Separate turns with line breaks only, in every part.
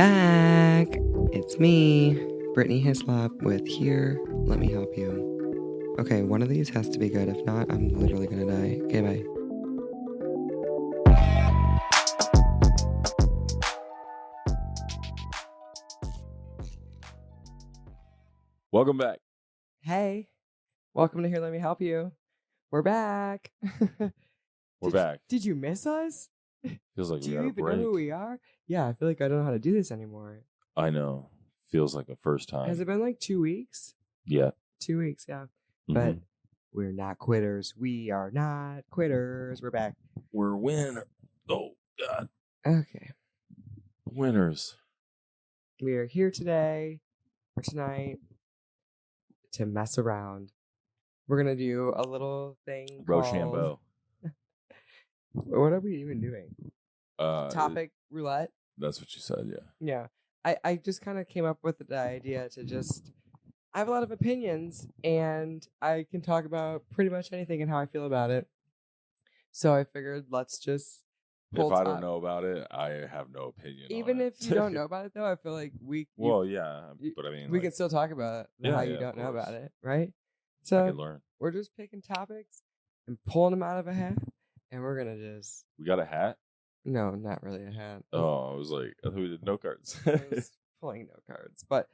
back. It's me, Brittany Hislop with Here, Let Me Help You. Okay, one of these has to be good. If not, I'm literally gonna die. Okay, bye.
Welcome back.
Hey, welcome to Here, Let Me Help You. We're back.
We're back.
Did you miss us?
Feels like
Do
we
you
got a
even
break.
know who we are? Yeah, I feel like I don't know how to do this anymore.
I know. Feels like the first time.
Has it been like 2 weeks?
Yeah.
2 weeks, yeah.
Mhm.
But we're not quitters. We are not quitters. We're back.
We're winners. Oh, God.
Okay.
Winners.
We are here today or tonight to mess around. We're going to do a little thing
Rochambeau.
What are we even doing? Topic roulette?
That's what you said, yeah.
Yeah. I just kind of came up with the idea to just... I have a lot of opinions, and I can talk about pretty much anything and how I feel about it. So I figured let's just...
If I don't know about it, I have no opinion
Even
on
if you don't know about it, though, I feel like
Well, yeah, but I mean...
we can still talk about how you don't know about it, right?
I
So
can learn.
we're just picking topics and pulling them out of a hat, and we're going to just...
We got a hat?
No, not really a hat.
Oh, I was like, I thought we did no cards.
I was pulling no cards. But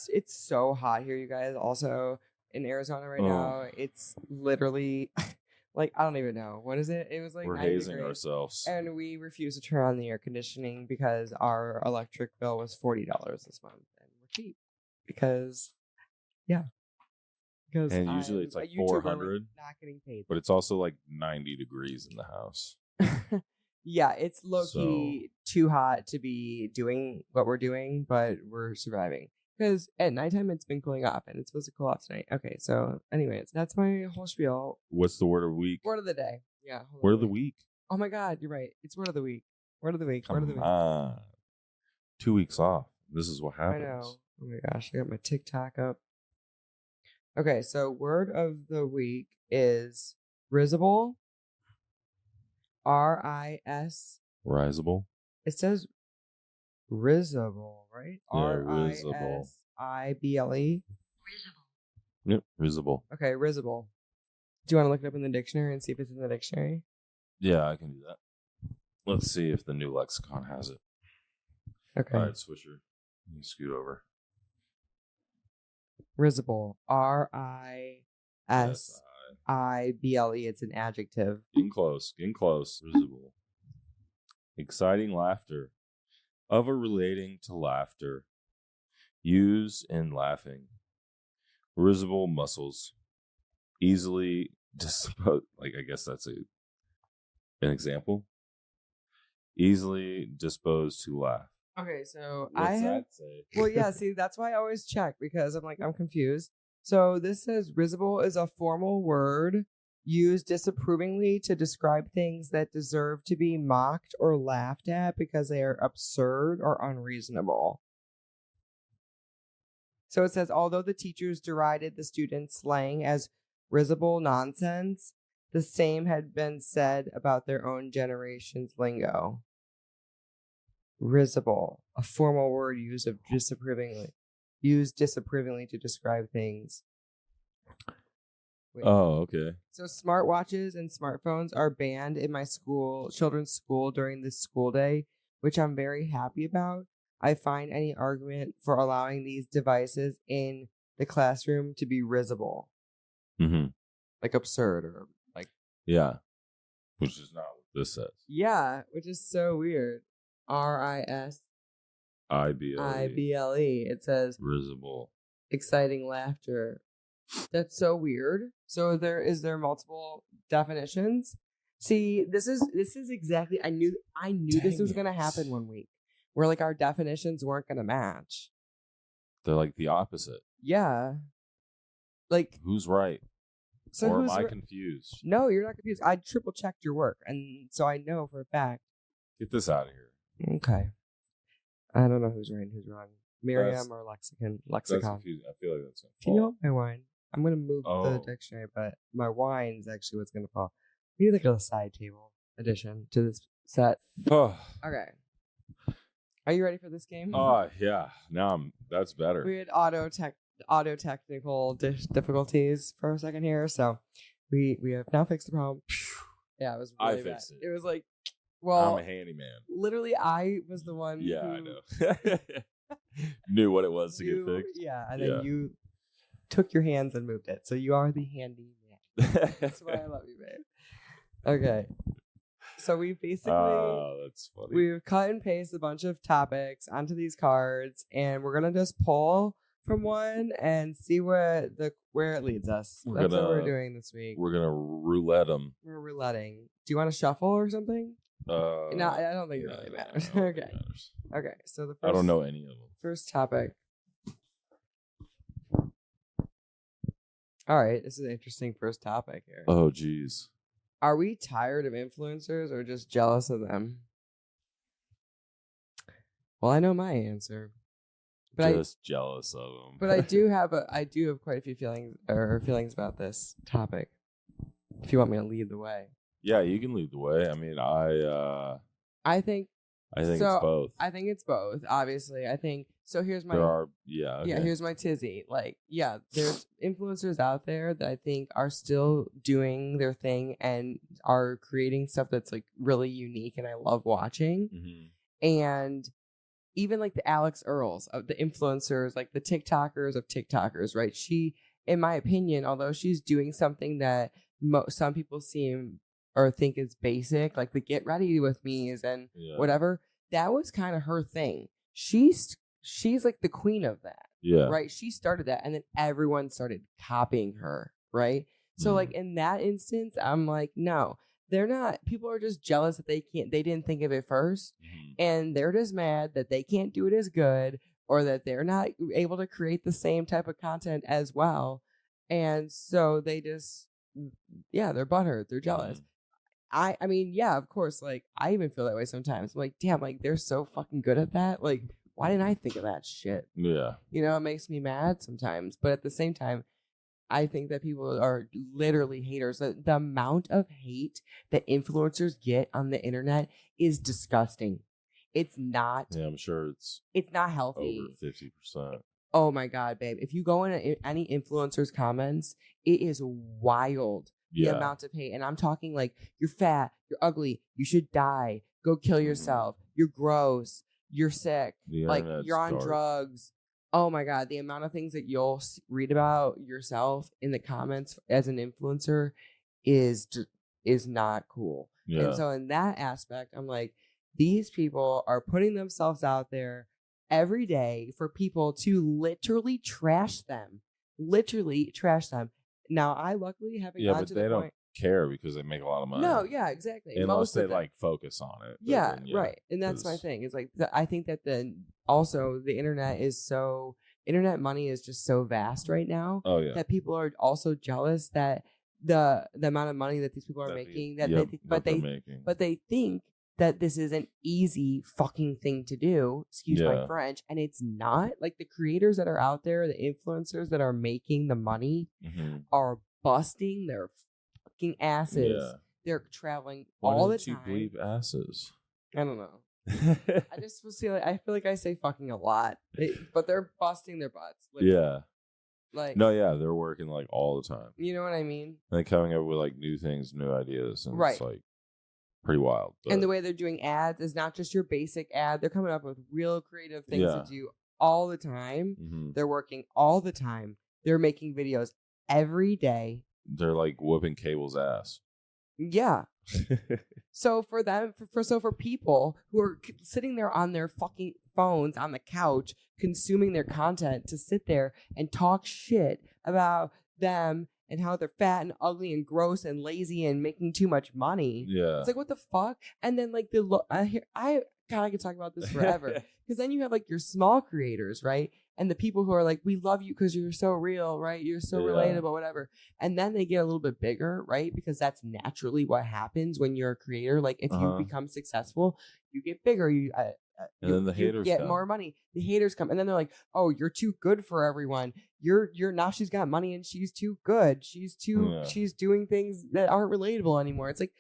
it's so hot here, you guys. Also, in Arizona right now, it's literally... like, I don't even know. What is it? It was like
We're
90
hazing
degrees.
ourselves.
And we refuse to turn on the air conditioning because our electric bill was $40 this month. And we're cheap. Because, yeah. Because
And usually it's like
a YouTuber
$400.
not getting paid.
But it's also like 90 degrees in the house.
Yeah, it's low-key too hot to be doing what we're doing, but we're surviving. Because at nighttime, it's been cooling off, and it's supposed to cool off tonight. Okay, so anyways, that's my whole spiel.
What's the word of the week?
Word of the day. Yeah.
Word of the week.
Oh my God, you're right. It's word of the week. Word of the week. Word of the week.
Come on. 2 weeks off. This is what happens.
I know. Oh my gosh, I got my TikTok up. Okay, so word of the week is Risible. R-I-S.
Risible.
It says Risible, right?
Yeah, Risible.
R-I-S-I-B-L-E.
Yep, Risible.
Okay, Risible. Do you want to look it up in the dictionary and see if it's in the dictionary?
Yeah, I can do that. Let's see if the new lexicon has it.
Okay.
All right, Swisher. You scoot over.
Risible. R-I-S-I-B-L-E. It's an adjective.
Getting close. Getting close. Risible. Exciting laughter. Of or relating to laughter. Use in laughing. Risible muscles. Easily disposed. Like, I guess that's an example. Easily disposed to laugh.
Okay, so
What's that say?
Well, yeah, see, that's why I always check because I'm confused. So this says risible is a formal word used disapprovingly to describe things that deserve to be mocked or laughed at because they are absurd or unreasonable. So it says, although the teachers derided the students' slang as risible nonsense, the same had been said about their own generation's lingo. Risible, a formal word used disapprovingly to describe things. Wait.
Oh, okay.
So smartwatches and smartphones are banned in my children's school during this school day, which I'm very happy about. I find any argument for allowing these devices in the classroom to be risible.
Mm-hmm.
Like absurd or like...
Yeah. Which is not what this says.
Yeah, which is so weird. R-I-S-I-B-L-E. It says
Risible.
Exciting laughter. That's so weird. So is there multiple definitions? See, this is exactly... I knew this was going to happen one week. Where like our definitions weren't going to match.
They're like the opposite.
Yeah. Like...
Who's right?
So
or am I confused?
No, you're not confused. I triple checked your work, and so I know for a fact.
Get this out of here.
Okay. I don't know who's right and who's wrong. Miriam or lexicon.
That's confusing. I feel like that's
Can you hold my wine? I'm going to move the dictionary, but my wine's actually what's going to fall. We need like a side table addition to this set.
Oh.
Okay. Are you ready for this game?
Oh yeah. Now that's better.
We had auto technical difficulties for a second here, so we have now fixed the problem. Yeah, it was really bad.
fixed it.
It was like,
I'm
well,
a handyman.
literally, I was the one.
Yeah,
who
I know. Knew what it was to get fixed.
Yeah, and then you took your hands and moved it, so you are the handy man. That's why I love you, babe. Okay, so we basically
that's funny.
we've cut and pasted a bunch of topics onto these cards, and we're gonna just pull from one and see where it leads us. That's what we're doing this week.
We're gonna roulette them.
We're rouletting. Do you want to shuffle or something? No, I don't think it really matters. Okay. Okay. So the first,
I don't know any of them.
First topic. All right, this is an interesting first topic here.
Oh, geez.
Are we tired of influencers or just jealous of them? Well, I know my answer. But
just jealous of them.
But I do have quite a few feelings about this topic. If you want me to lead the way.
Yeah, you can lead the way. I mean,
I think
it's both.
I think it's both. Obviously, I think so. Here's my here's my tizzy. Like, yeah, there's influencers out there that I think are still doing their thing and are creating stuff that's like really unique, and I love watching. Mm-hmm. And even like the Alex Earls of the influencers, like the TikTokers of TikTokers, right? She, in my opinion, although she's doing something that some people seem or think is basic, like the get ready with me's and whatever, that was kind of her thing. She's like the queen of that. Yeah. Right. She started that, and then everyone started copying her. Right. So like in that instance, I'm like, no, they're not. People are just jealous that they didn't think of it first. Mm-hmm. And they're just mad that they can't do it as good, or that they're not able to create the same type of content as well. And so they just, they're butthurt. They're jealous. Mm-hmm. I mean, yeah, of course, like, I even feel that way sometimes. I'm like, damn, like, they're so fucking good at that. Like, why didn't I think of that shit? Yeah. You know, it makes me mad sometimes. But at the same time, I think that people are literally haters. The amount of hate that influencers get on the internet is disgusting. It's not. Yeah,
I'm sure it's
not healthy.
Over 50%.
Oh, my God, babe. If you go into any influencer's comments, it is wild. The amount of hate. And I'm talking like, you're fat, you're ugly, you should die, go kill yourself, you're gross, you're sick, like you're on drugs. Oh my God, the amount of things that you'll read about yourself in the comments as an influencer is not cool. Yeah. And so in that aspect, I'm like, these people are putting themselves out there every day for people to literally trash them. Now, I luckily haven't gotten to the point. Yeah, but they don't
care because they make a lot of money.
No, yeah, exactly.
Unless they like focus on it.
Yeah, then, right. And that's my thing. It's like, I think that also the internet money is just so vast right now. Oh, yeah. That people are also jealous that the amount of money that these people are making, but they think that this is an easy fucking thing to do, excuse my French, and it's not. Like, the creators that are out there, the influencers that are making the money are busting their fucking asses. Yeah. They're traveling all the time.
Why did you bleep asses?
I don't know. I just feel like I say fucking a lot, but they're busting their butts.
Yeah. Like, no, yeah, they're working like all the time.
You know what I mean?
And they're coming up with like new things, new ideas, and it's like pretty wild.
But. And the way they're doing ads is not just your basic ad. They're coming up with real creative things to do all the time. Mm-hmm. They're working all the time. They're making videos every day.
They're like whooping Cable's ass.
Yeah. So for people who are sitting there on their fucking phones on the couch consuming their content to sit there and talk shit about them and how they're fat and ugly and gross and lazy and making too much money. Yeah. It's like, what the fuck? And then like I could talk about this forever. Because then you have like your small creators, right? And the people who are like, we love you because you're so real, right? You're so relatable, whatever. And then they get a little bit bigger, right? Because that's naturally what happens when you're a creator. Like, if you become successful, you get bigger. And then the haters get more money. The haters come, and then they're like, "Oh, you're too good for everyone. You're now she's got money and she's too good. She's doing things that aren't relatable anymore." It's like,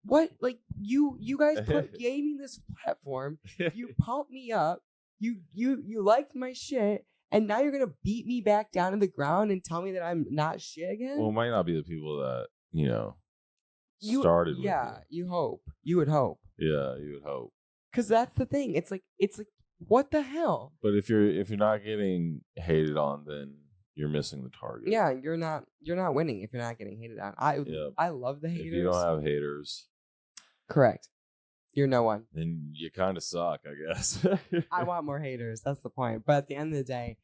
What? Like you guys gave me this platform. You pumped me up. You liked my shit, and now you're gonna beat me back down to the ground and tell me that I'm not shit again.
Well, it might not be the people that started.
Yeah, you hope. You would hope.
Yeah, you would hope.
Because that's the thing. It's like what the hell?
But if you're not getting hated on, then you're missing the target.
Yeah, you're not winning if you're not getting hated on. I love the haters.
If you don't have haters,
correct. You're no one.
Then you kind of suck, I guess.
I want more haters. That's the point. But at the end of the day,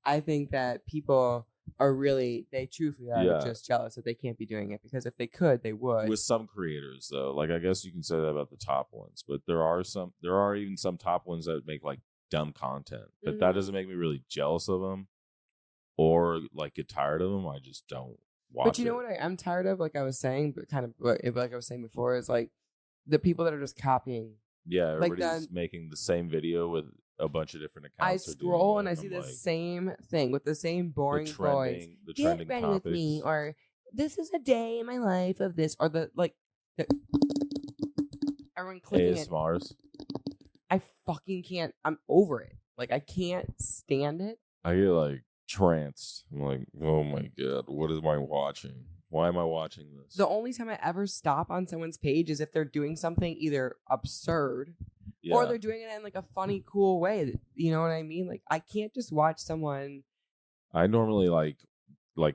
I think that people are they truthfully are just jealous that they can't be doing it, because if they could, they would.
With some creators, though, like I guess you can say that about the top ones, but there are even some top ones that make like dumb content, but that doesn't make me really jealous of them or like get tired of them. I just don't watch.
But you know what I'm tired of? Like I was saying, but kind of like I was saying before, is like the people that are just copying.
Yeah, everybody's making the same video with a bunch of different accounts.
I scroll and I see the same thing with the same boring voice.
The trending
Get ready
topics.
with me, or this is a day in my life of this, or everyone clicking
ASMRs.
I fucking can't. I'm over it. Like I can't stand it.
I get like tranced. I'm like, oh my god, what am I watching? Why am I watching this?
The only time I ever stop on someone's page is if they're doing something either absurd. Or they're doing it in like a funny, cool way. You know what I mean? Like I can't just watch someone.
I normally like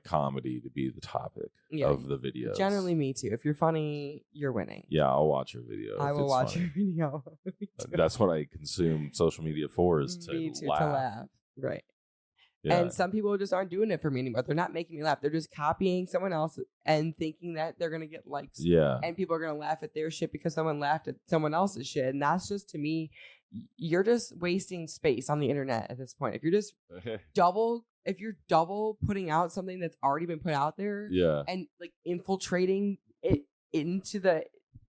comedy to be the topic of the video.
Generally, me too. If you're funny, you're winning.
Yeah, I'll watch your video.
I will watch your video.
That's what I consume social media for, is to laugh.
Right.
Yeah.
And some people just aren't doing it for me anymore. They're not making me laugh. They're just copying someone else and thinking that they're going to get likes.
Yeah.
And people are going to laugh at their shit because someone laughed at someone else's shit. And that's just, to me, you're just wasting space on the internet at this point. If you're just double putting out something that's already been put out there, and like infiltrating it into the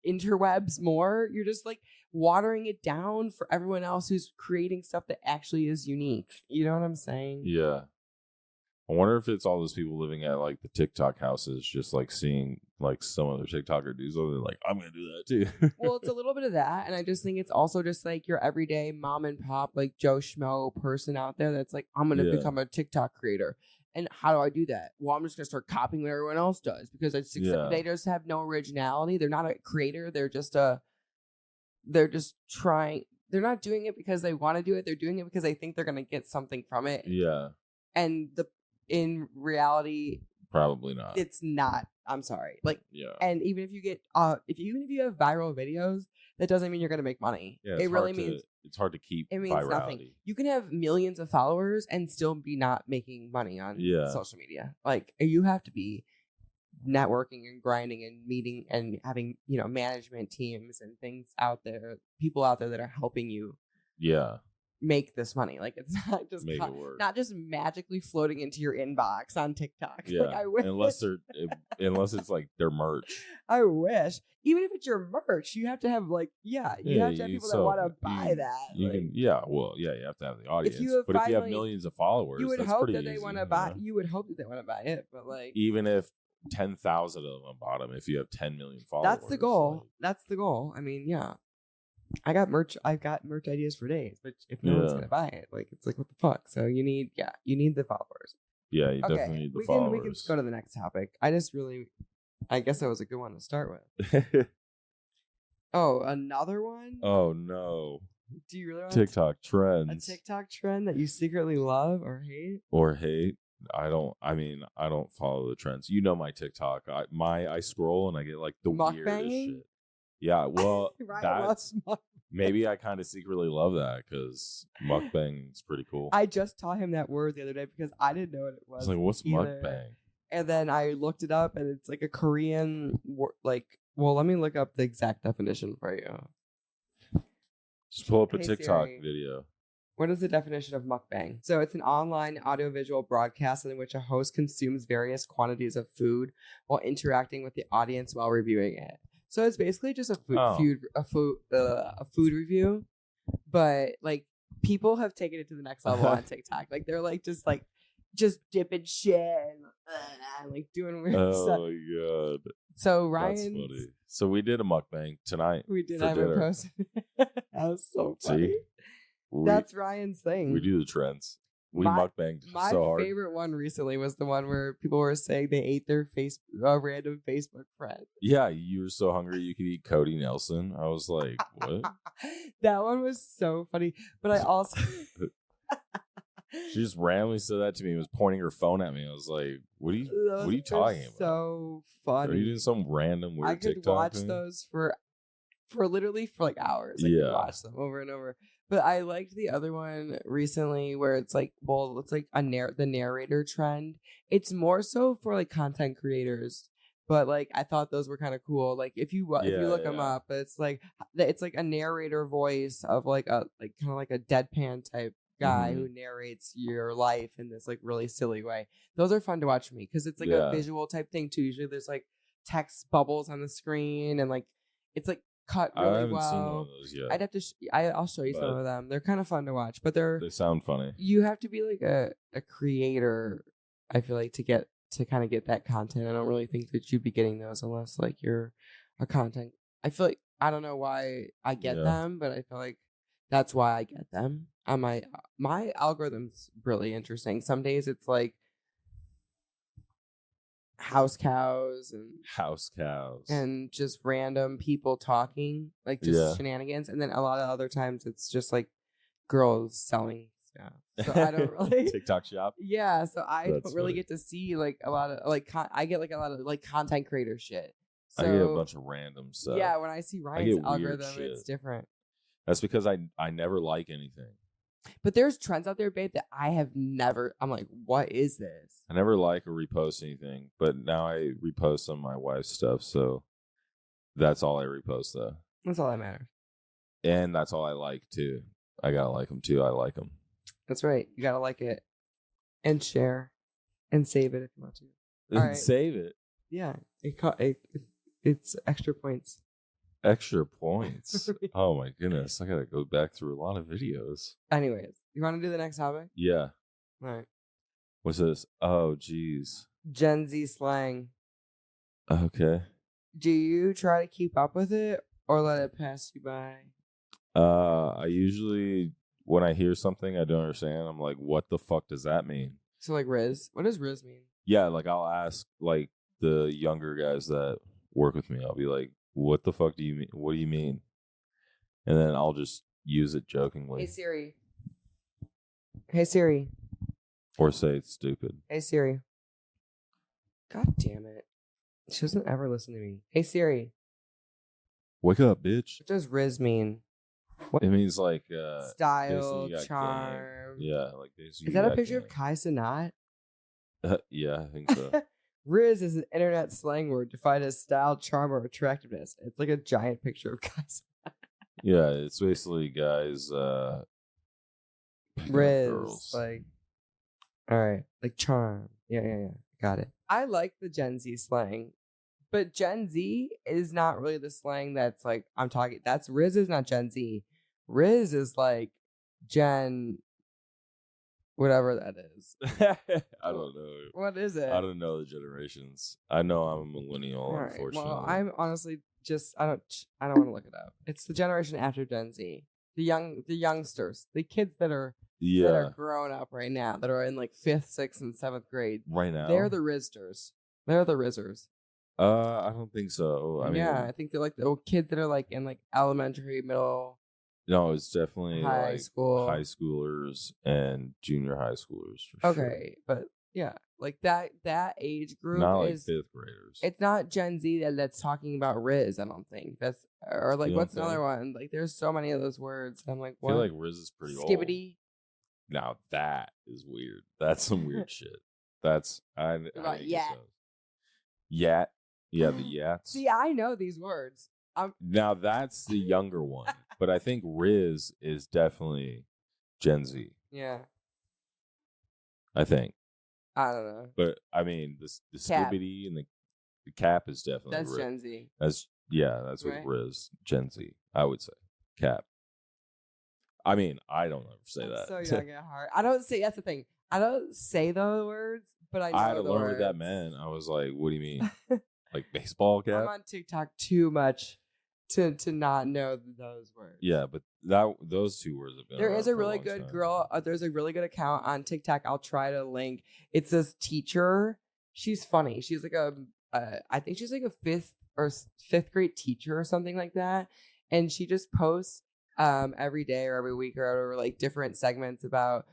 interwebs more, you're just like watering it down for everyone else who's creating stuff that actually is unique. You know what I'm saying?
Yeah. I wonder if it's all those people living at like the TikTok houses, just like seeing like some other TikToker do something, like, I'm gonna do that too.
Well, it's a little bit of that, and I just think it's also just like your everyday mom and pop, like Joe Schmo person out there that's like, I'm gonna become a TikTok creator. And how do I do that? Well, I'm just gonna start copying what everyone else does, because they just have no originality. They're not a creator. They're just trying. They're not doing it because they want to do it. They're doing it because they think they're gonna get something from it.
Yeah.
And in reality,
probably not.
It's not. I'm sorry. Like,
yeah.
And even if you get, if you have viral videos, that doesn't mean you're gonna make money.
Yeah,
it really means
it's hard to keep.
It means
virality.
Nothing. You can have millions of followers and still be not making money on social media. Like, you have to be networking and grinding and meeting and having, management teams and things out there, people out there that are helping you. Yeah. Make this money. Like, it's not just
make it work.
Not just magically floating into your inbox on TikTok.
Yeah.
Like, I wish.
unless it's like their merch.
I wish. Even if it's your merch, you have to have you have to have people that want to buy that.
You have to have the audience. If you have millions of followers,
you would hope that they want to buy. You would hope that they want to buy it, but like,
even if 10,000 of them bought them, if you have 10 million followers,
that's the goal. That's the goal. I mean, yeah. I've got merch ideas for days, but if no one's gonna buy it, like, it's like, what the fuck? So you need the followers.
Yeah, you definitely need the followers.
We can go to the next topic. I guess that was a good one to start with. Oh, another one?
Oh no.
Do you really want
TikTok trends?
A TikTok trend that you secretly love or hate?
I don't follow the trends. You know my TikTok. I scroll and I get like the weirdest shit. Yeah, well, maybe I kind of secretly love that because mukbang is pretty cool.
I just taught him that word the other day because I didn't know what it was.
I was like, what's mukbang?
And then I looked it up, and it's like a Korean, well, let me look up the exact definition for you.
Just pull up a TikTok video.
What is the definition of mukbang? So it's an online audiovisual broadcast in which a host consumes various quantities of food while interacting with the audience while reviewing it. So it's basically just a food review, but like people have taken it to the next level on TikTok. Like they're like just like just dipping shit and like doing weird stuff.
Oh my god.
So Ryan's,
that's funny. So we did a mukbang tonight.
We did. I haven't posted. That was so funny.
See?
That's Ryan's thing.
We do the trends. We mukbanged so hard.
My favorite one recently was the one where people were saying they ate their random Facebook friend.
Yeah, you were so hungry you could eat Cody Nelson. I was like, what?
That one was so funny. But I also...
She just randomly said that to me and was pointing her phone at me. I was like, what are you talking about?
So funny.
Are you doing some random weird TikTok
I could watch
thing?
those for literally for like hours. I could watch them over and over. But I liked the other one recently where it's like, well, it's like the narrator trend. It's more so for like content creators. But like I thought those were kind of cool. Like if you look them up, it's like a narrator voice of like a kind of like a deadpan type guy who narrates your life in this like really silly way. Those are fun to watch for me because it's like a visual type thing too. Usually there's like text bubbles on the screen and like it's like cut really
I haven't
well.
seen one of those yet.
I'd have to I'll show you some of them. They're kind of fun to watch, but they
sound funny. You
have to be like a creator, I feel like, to kind of get that content. I don't really think that you'd be getting those unless like you're a content. I feel like I don't know why I get them, but I feel like that's why I get them. On my algorithm's really interesting. Some days it's like house cows and just random people talking, like just shenanigans, and then a lot of other times it's just like girls selling stuff. So I don't really
TikTok shop.
Yeah, so I don't really get to see like a lot of like I get like a lot of like content creator shit. So,
I get a bunch of random stuff.
Yeah, when I see Ryan's algorithm, it's different.
That's because I never like anything.
But there's trends out there, babe, that I have never. I'm like, what is this?
I never like or repost anything, but now I repost some of my wife's stuff, so that's all I repost, though.
That's all that matters.
And that's all I like too. I gotta like them too. I like them.
That's right. You gotta like it and share and save it if you want to.
All right. Save it.
Yeah, it's extra points.
Extra points. Oh my goodness. I gotta go back through a lot of videos.
Anyways, you want to do the next topic?
Yeah.
All right.
What's this? Oh, geez.
Gen Z slang.
Okay.
Do you try to keep up with it or let it pass you by?
I usually, when I hear something I don't understand, I'm like, what the fuck does that mean?
So like Riz? What does Riz mean?
Yeah, like I'll ask like the younger guys that work with me. I'll be like, what the fuck do you mean? What do you mean? And then I'll just use it jokingly.
Hey Siri. Hey Siri.
Or say it's stupid.
Hey Siri. God damn it. She doesn't ever listen to me. Hey Siri.
Wake up, bitch.
What does Riz mean? What?
It means like
style, charm.
Game. Yeah, like this.
Is that a picture of Kai Cenat?
Yeah, I think so.
Riz is an internet slang word defined as style, charm, or attractiveness. It's like a giant picture of Kai Cenat.
Yeah, it's basically guys
Riz,
girls.
like, all right, like charm. Yeah. Got it. I like the Gen Z slang, but Gen Z is not really the slang that's like I'm talking. That's Riz is not Gen Z. Riz is like Gen, whatever that is.
I don't know.
What is it?
I don't know the generations. I know I'm a millennial,
right,
unfortunately.
well, I'm honestly just I don't want to look it up. It's the generation after Gen Z. The youngsters, the kids that are growing up right now, that are in like 5th, 6th, and 7th grade.
Right now,
they're the Rizzers. They're the Rizzers.
I don't think so. I mean,
I think they're like the old kids that are like in like elementary, middle.
No, it's definitely
high
like
school,
high schoolers and junior high schoolers. For
okay,
sure.
But yeah, like that age group
not like
is
5th graders.
It's not Gen Z that's talking about Riz. I don't think that's or like what's another one? Like there's so many of those words. I'm like, what?
I feel like Riz is pretty
Skibbity.
old. Now that is weird. That's some weird shit. That's
Yat.
Yat. Yeah, the yats.
See, I know these words.
Now that's the younger one, but I think Riz is definitely Gen Z.
Yeah.
I think.
I don't know.
But I mean, the skibbity and the cap is definitely
that's
Riz.
Gen Z.
That's what Riz. Gen Z, I would say. Cap. I mean, I don't ever say that.
So young at heart. I don't say that's the thing. I don't say those words, but I know
I had to
the
learn
words.
what that meant. I was like, what do you mean? Like baseball cap?
I'm on TikTok too much to not know those words.
Yeah, but those 2 words have been
There
around
is a
for
really
long
good
time.
girl. There's a really good account on TikTok. I'll try to link. It's this teacher. She's funny. She's like I think she's like a fifth grade teacher or something like that. And she just posts every day or every week or whatever, like different segments about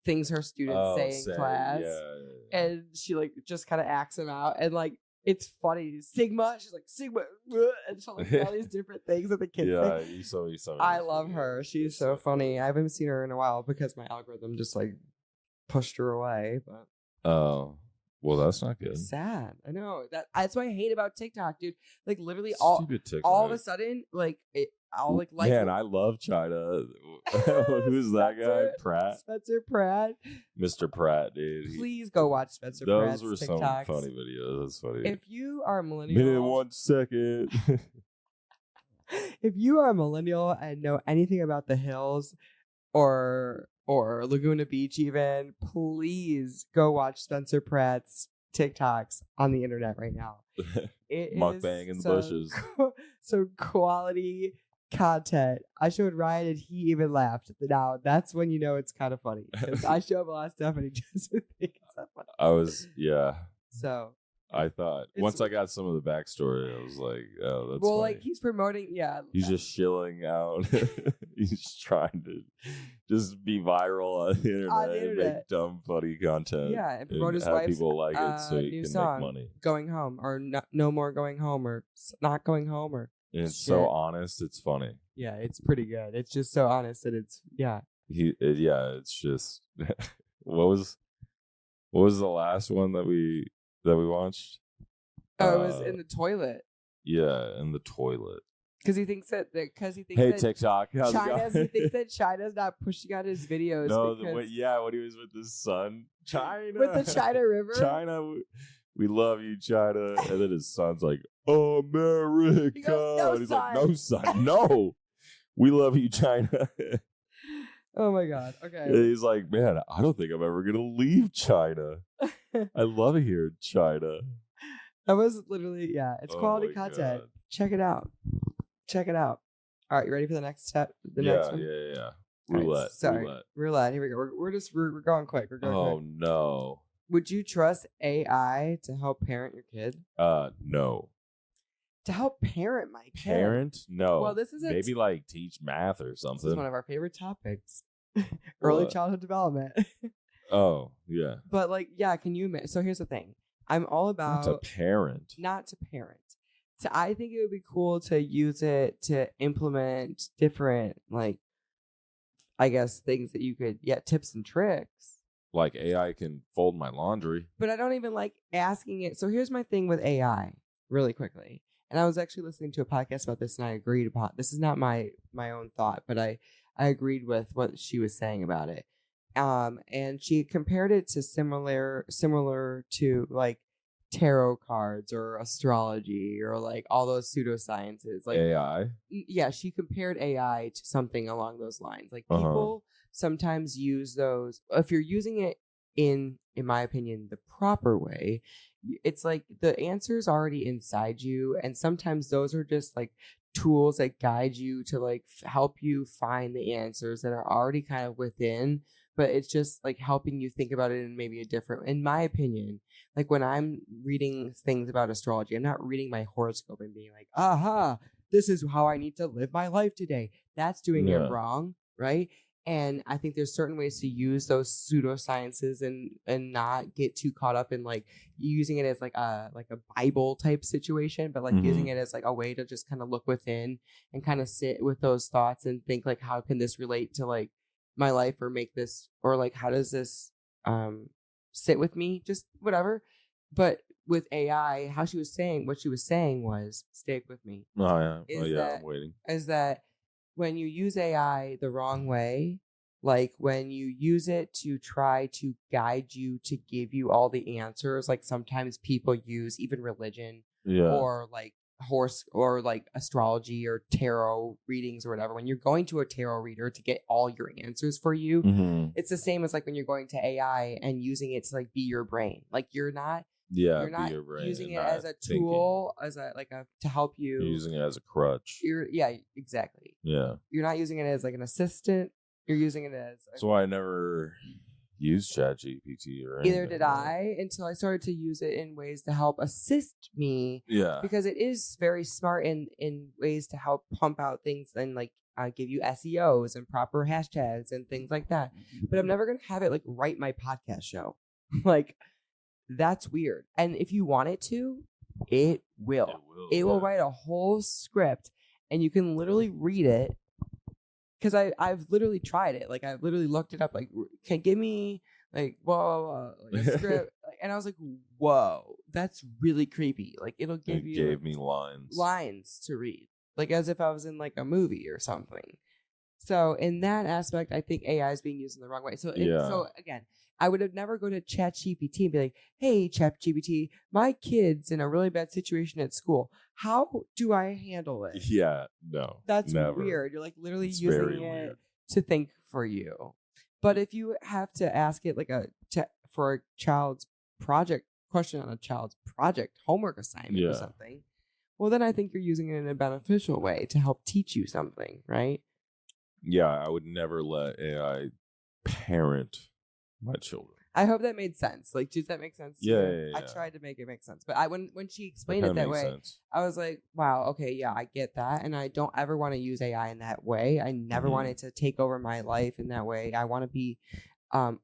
things her students say in class.
Yeah.
And she like just kind of acts them out. And like, it's funny. Sigma. She's like, Sigma. And she'll like all these different things that the kids say.
You saw me.
I love her. She's so funny. I haven't seen her in a while because my algorithm just like pushed her away. But
oh, well, that's not good.
Sad. I know. That's what I hate about TikTok, dude. Like literally
Stupid TikTok.
all of a sudden, like I'll like
Man, I love China. Who's that guy? Pratt.
Spencer Pratt.
Mr. Pratt, dude.
Please go watch Spencer Pratt's
Those were
TikToks.
some funny videos. That's funny.
If you are a millennial,
minute 1 second.
If you are a millennial and know anything about the hills or Laguna Beach even, please go watch Spencer Pratt's TikToks on the internet right now. It
Mukbang in the bushes.
So quality content. I showed Ryan and he even laughed. Now that's when you know it's kind of funny. Because I show him a lot of stuff and he just thinks it's not funny. So
I thought once I got some of the backstory, I was like, "Oh, that's funny."
like he's promoting,
He's just shilling out. He's trying to just be viral on the internet, and make dumb, funny content.
Yeah, and promote his
have
wife's
people like it so he
new
can
song,
make money.
Going home, or no more going home, or not going home, or
and it's so honest, it's funny.
Yeah, it's pretty good. It's just so honest that it's
It's just what was the last one that we watched?
Oh, it was in the toilet.
Yeah, in the toilet.
Because he thinks that
hey, that TikTok,
he thinks that China's not pushing out his videos.
No, when he was with his son, China,
with the China River,
China, we love you, China, and then his son's like, America,
he goes, no,
and he's
son.
like, no, son, no, we love you, China.
Oh my God. Okay.
And he's like, man, I don't think I'm ever gonna leave China. I love it here in China.
That was literally, it's quality content.
God.
Check it out. All right, you ready for the next step? Next one?
Yeah. Roulette.
Right, sorry. Roulette. Here we go. We're going quick.
No.
Would you trust AI to help parent your kid?
No.
To help parent my kid?
Parent? No.
Well, this is
maybe like teach math or something.
This is one of our favorite topics. Early childhood development.
Oh, yeah.
But can you imagine? So here's the thing. I'm all about
not to parent.
So I think it would be cool to use it to implement different, I guess, things that you could, tips and tricks.
Like AI can fold my laundry.
But I don't even like asking it. So here's my thing with AI, really quickly. And I was actually listening to a podcast about this, and I agreed upon. This is not my own thought, but I agreed with what she was saying about it. And she compared it to similar to like tarot cards or astrology or like all those pseudosciences. Like
AI?
Yeah, she compared AI to something along those lines. Like people sometimes use those. If you're using it in my opinion, the proper way, it's like the answer is already inside you. And sometimes those are just like tools that guide you to like help you find the answers that are already kind of within, but it's just like helping you think about it in maybe a different, in my opinion, like when I'm reading things about astrology, I'm not reading my horoscope and being like, aha, this is how I need to live my life today. That's doing it wrong, right? And I think there's certain ways to use those pseudosciences and not get too caught up in like using it as like a Bible type situation, but like using it as like a way to just kind of look within and kind of sit with those thoughts and think like, how can this relate to like my life or make this, or like, how does this sit with me? Just whatever. But with AI, what she was saying was, stick with me.
I'm waiting.
Is that when you use AI the wrong way, like when you use it to try to guide you to give you all the answers, like sometimes people use even religion or like horse or like astrology or tarot readings or whatever, when you're going to a tarot reader to get all your answers for you, it's the same as like when you're going to AI and using it to like be your brain. Like you're not
your brain
using it as a tool, as a to help you.
You're using it as a crutch.
Exactly.
Yeah.
You're not using it as like an assistant. You're using it as.
That's why I never used ChatGPT or anything.
Either did I, until I started to use it in ways to help assist me.
Yeah.
Because it is very smart in ways to help pump out things and like give you SEOs and proper hashtags and things like that. But I'm never going to have it like write my podcast show. Like, that's weird. And if you want it to, it will. It will write a whole script and you can literally read it. Because I've literally tried it. Like, I've literally looked it up. Like, can give me, like, whoa, like a script. And I was like, whoa, that's really creepy. Like, it'll give you. It
gave me lines.
Lines to read. Like, as if I was in, like, a movie or something. So, in that aspect, I think AI is being used in the wrong way. So, so again, I would have never go to ChatGPT and be like, hey, ChatGPT, my kid's in a really bad situation at school. How do I handle it?
Yeah, no.
That's
never.
Weird. You're like literally using it to think for you. But if you have to ask it like for a child's project question on a child's project homework assignment or something, well, then I think you're using it in a beneficial way to help teach you something, right?
Yeah, I would never let AI parent my children.
I hope that made sense. Like, does that make sense?
Yeah.
I tried to make it make sense, but when she explained it that way, I was like, wow, okay, yeah, I get that, and I don't ever want to use AI in that way. I never wanted to take over my life in that way. I want to be, a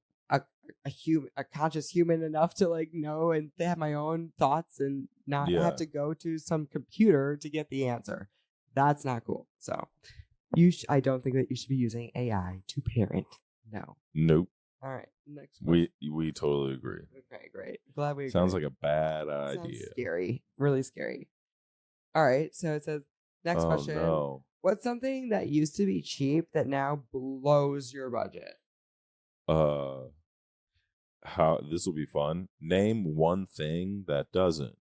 conscious human enough to like know and to have my own thoughts and not have to go to some computer to get the answer. That's not cool. So, I don't think that you should be using AI to parent. No.
Nope.
All right, next question.
We totally agree.
Okay, great. Glad we agree.
Sounds like a bad idea.
Sounds scary. Really scary. All right, so it says, next question.
No.
What's something that used to be cheap that now blows your budget?
How this will be fun. Name one thing that doesn't.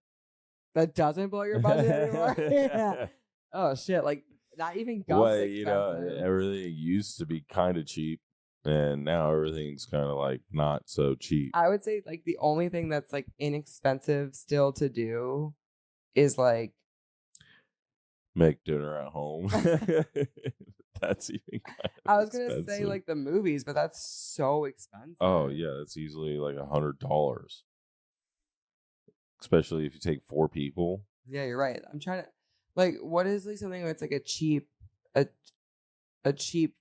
That doesn't blow your budget anymore? Yeah. Oh, shit. Like, not even Gulf's expensive.
Everything used to be kind of cheap. And now everything's kind of like not so cheap.
I would say like the only thing that's like inexpensive still to do is like
make dinner at home. That's even kind of
I was going to say like the movies, but that's so expensive.
Oh, yeah. That's easily like $100. Especially if you take 4 people.
Yeah, you're right. I'm trying to like, what is like something that's like a cheap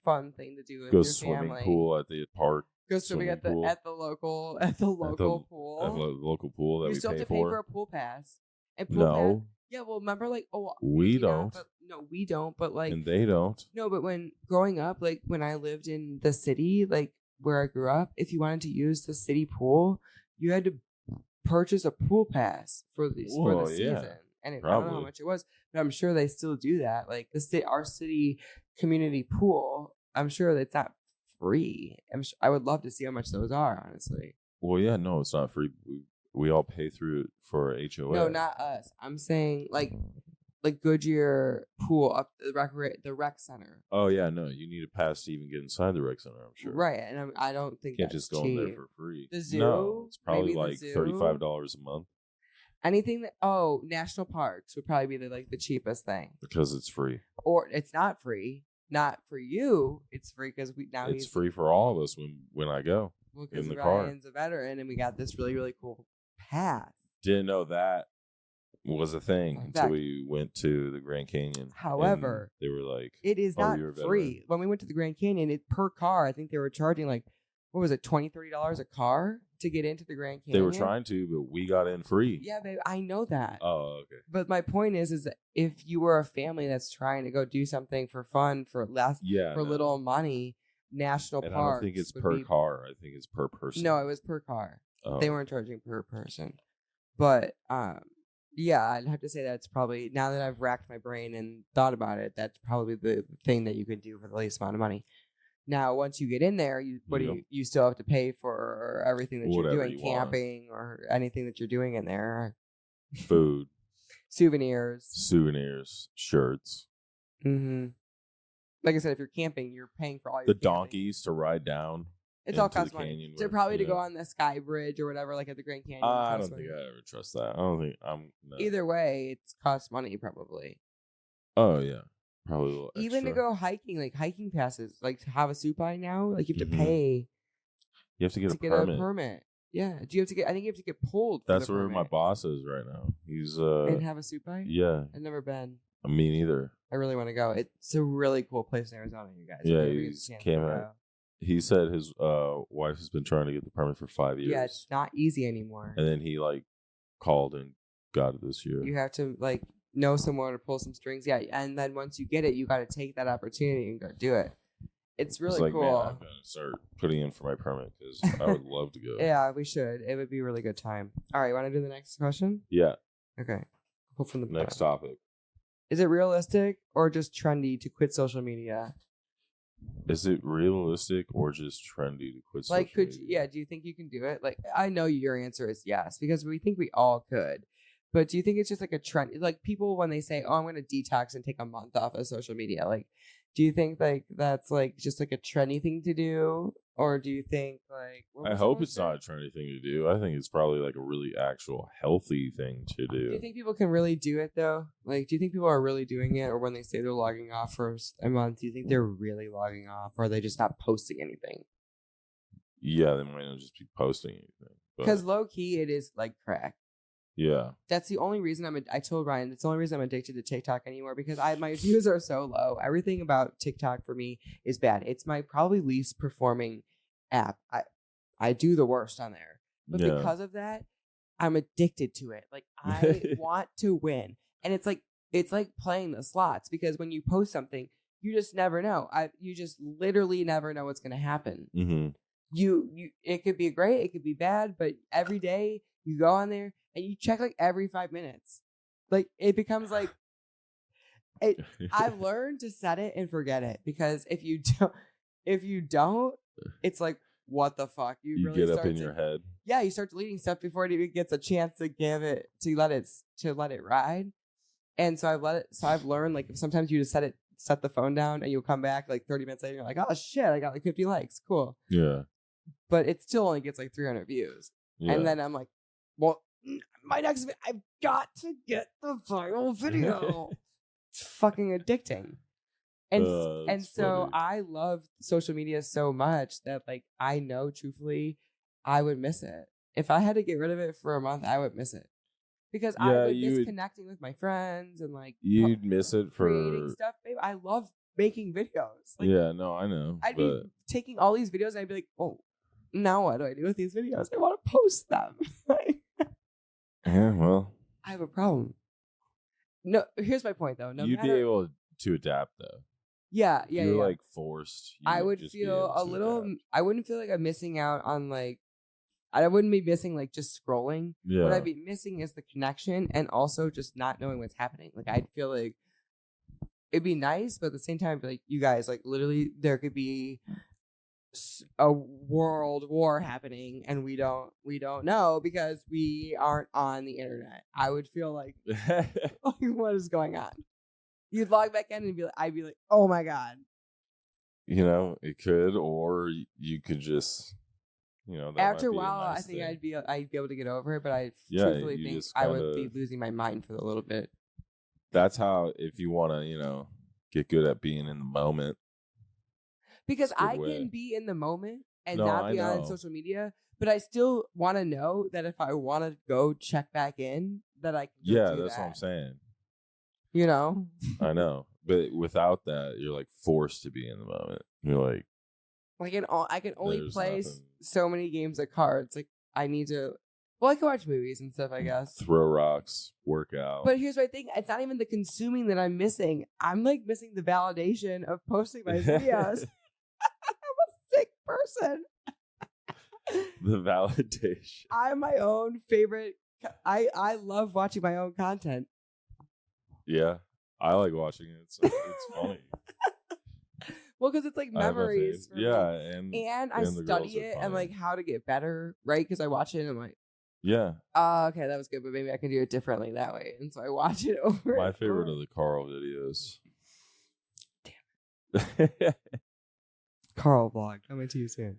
fun thing to do with
your
family.
Swimming pool at the park.
Go swimming at the local pool.
At the local pool that
you
we
still
pay
have to pay for a pool pass. And
no.
Yeah, well, remember like
we don't.
We don't. But like,
and they don't.
No, but when growing up, like when I lived in the city, like where I grew up, if you wanted to use the city pool, you had to purchase a pool pass for the season. And I don't know how much it was, but I'm sure they still do that. Like our city community pool, I'm sure that's not free. I would love to see how much those are, honestly.
Well, yeah, no, it's not free. We all pay through it for HOA.
No, not us. I'm saying like Goodyear pool up the rec center.
Oh yeah, no, you need a pass to even get inside the rec center. I'm sure.
Right, and I don't think
you can't
that's
just go
cheap.
in there for free.
The zoo,
no, it's probably like $35 a month.
Anything that national parks would probably be the cheapest thing
because it's free.
Or it's not free. Not for you. It's free because
it's free for all of us when I go in the car.
Ryan's a veteran, and we got this really really cool pass.
Didn't know that was a thing until we went to the Grand Canyon.
However,
they were like,
it is not free. When we went to the Grand Canyon, per car, I think they were charging like, what was it, $20-$30 a car to get into the Grand Canyon?
They were trying to, but we got in free.
Yeah, babe, I know that.
Oh, okay.
But my point is that if you were a family that's trying to go do something for fun for little money, national parks.
I don't think it's per car. I think it's per person.
No, it was per car.
Oh.
They weren't charging per person. But yeah, I'd have to say that's probably, now that I've racked my brain and thought about it, that's probably the thing that you could do for the least amount of money. Now, once you get in there, you still have to pay for everything that you're doing, camping or anything that you're doing in there.
Food.
Souvenirs.
Shirts.
Mm-hmm. Like I said, if you're camping, you're paying for all your
The
camping.
donkeys to ride down.
It's all cost money. So probably to go on the Sky Bridge or whatever, like at the Grand Canyon.
I don't think I ever trust that. I don't think I'm. No.
Either way, it's cost money probably.
Oh yeah, probably a little extra.
Even to go hiking, like hiking passes, like to have a supine now, like you have to pay.
You have to get
a permit. Yeah. Do you have to get? I think you have to get pulled.
That's where my boss is right now. He's
and have a supine.
Yeah.
I've never been.
Me neither.
I really want to go. It's a really cool place in Arizona, you guys.
Yeah, he's came out. He said his wife has been trying to get the permit for 5 years.
Yeah, it's not easy anymore.
And then he called and got it this year.
You have to know someone or pull some strings. Yeah, and then once you get it, you got to take that opportunity and go do it. It's really cool.
Man, I'm gonna start putting in for my permit because I would love to go.
Yeah, we should. It would be a really good time. All right, want to do the next question?
Yeah.
Okay. Hope from the
next topic.
Is it realistic or just trendy to quit social media?
Is it realistic or just trendy to quit social media?
Do you think you can do it? I know your answer is yes, because we think we all could. But do you think it's just a trend? People, when they say, oh, I'm going to detox and take a month off of social media, do you think that's just a trendy thing to do? Or do you think
I hope it's not a trendy thing to do. I think it's probably a really actual healthy thing to do.
Do you think people can really do it though? Do you think people are really doing it? Or when they say they're logging off for a month, do you think they're really logging off? Or are they just not posting anything?
Yeah, they might not just be posting anything.
Because low key, it is like crack.
Yeah.
That's the only reason I told Ryan, it's the only reason I'm addicted to TikTok anymore, because my views are so low. Everything about TikTok for me is bad. It's my probably least performing app. I do the worst on there. But because of that, I'm addicted to it. I want to win. And it's like playing the slots, because when you post something, you just never know. You just literally never know what's going to happen.
Mm-hmm.
You it could be great, it could be bad, but every day you go on there and you check every 5 minutes. It becomes I've learned to set it and forget it, because if you don't, it's what the fuck? You really
get up in your head.
Yeah, you start deleting stuff before it even gets a chance to let it ride. And so I've learned if sometimes you just set the phone down and you'll come back 30 minutes later, you're like, oh shit, I got 50 likes. Cool.
Yeah.
But it still only gets 300 views. Yeah. And then I'm like, well, my next video, I've got to get the viral video. It's fucking addicting. And so I love social media so much that I know truthfully I would miss it. If I had to get rid of it for a month, I would miss it. Because I would miss connecting with my friends and
you'd miss it for
creating stuff, babe. I love making videos.
Yeah, no, I know.
I'd be taking all these videos and I'd be like, oh, now what do I do with these videos? I want to post them.
Yeah, well,
I have a problem. No, here's my point though.
You'd be able to adapt though.
Yeah.
You're forced.
I would feel a little. Adapt. I wouldn't feel like I'm missing out on I wouldn't be missing just scrolling.
Yeah.
What I'd be missing is the connection and also just not knowing what's happening. I'd feel it'd be nice, but at the same time, you guys, literally, there could be a world war happening and we don't know because we aren't on the internet. I would feel what is going on? You'd log back in and I'd be like, oh my god.
It could, or you could just,
after a while, I think I'd be able to get over it, but I truthfully think I would be losing my mind for a little bit.
That's how, if you want to, get good at being in the moment.
Because I can be in the moment and not be on social media, but I still want to know that if I want to go check back in, that I can do
that's what I'm saying.
I
know. But without that, you're forced to be in the moment. You're
I can only play so many games of cards. I need to. Well, I can watch movies and stuff, I guess.
Throw rocks, work out.
But here's my thing: it's not even the consuming that I'm missing. I'm missing the validation of posting my videos. I'm a sick person.
The validation.
I'm my own favorite. I love watching my own content.
Yeah, I like watching it. It's funny.
Well, because it's memories.
Yeah, and
I study it and how to get better, right? Because I watch it and I'm
Yeah.
Okay, that was good, but maybe I can do it differently that way. And so I watch it over.
My favorite are the Carl videos.
Damn it. Carl vlog coming to you soon.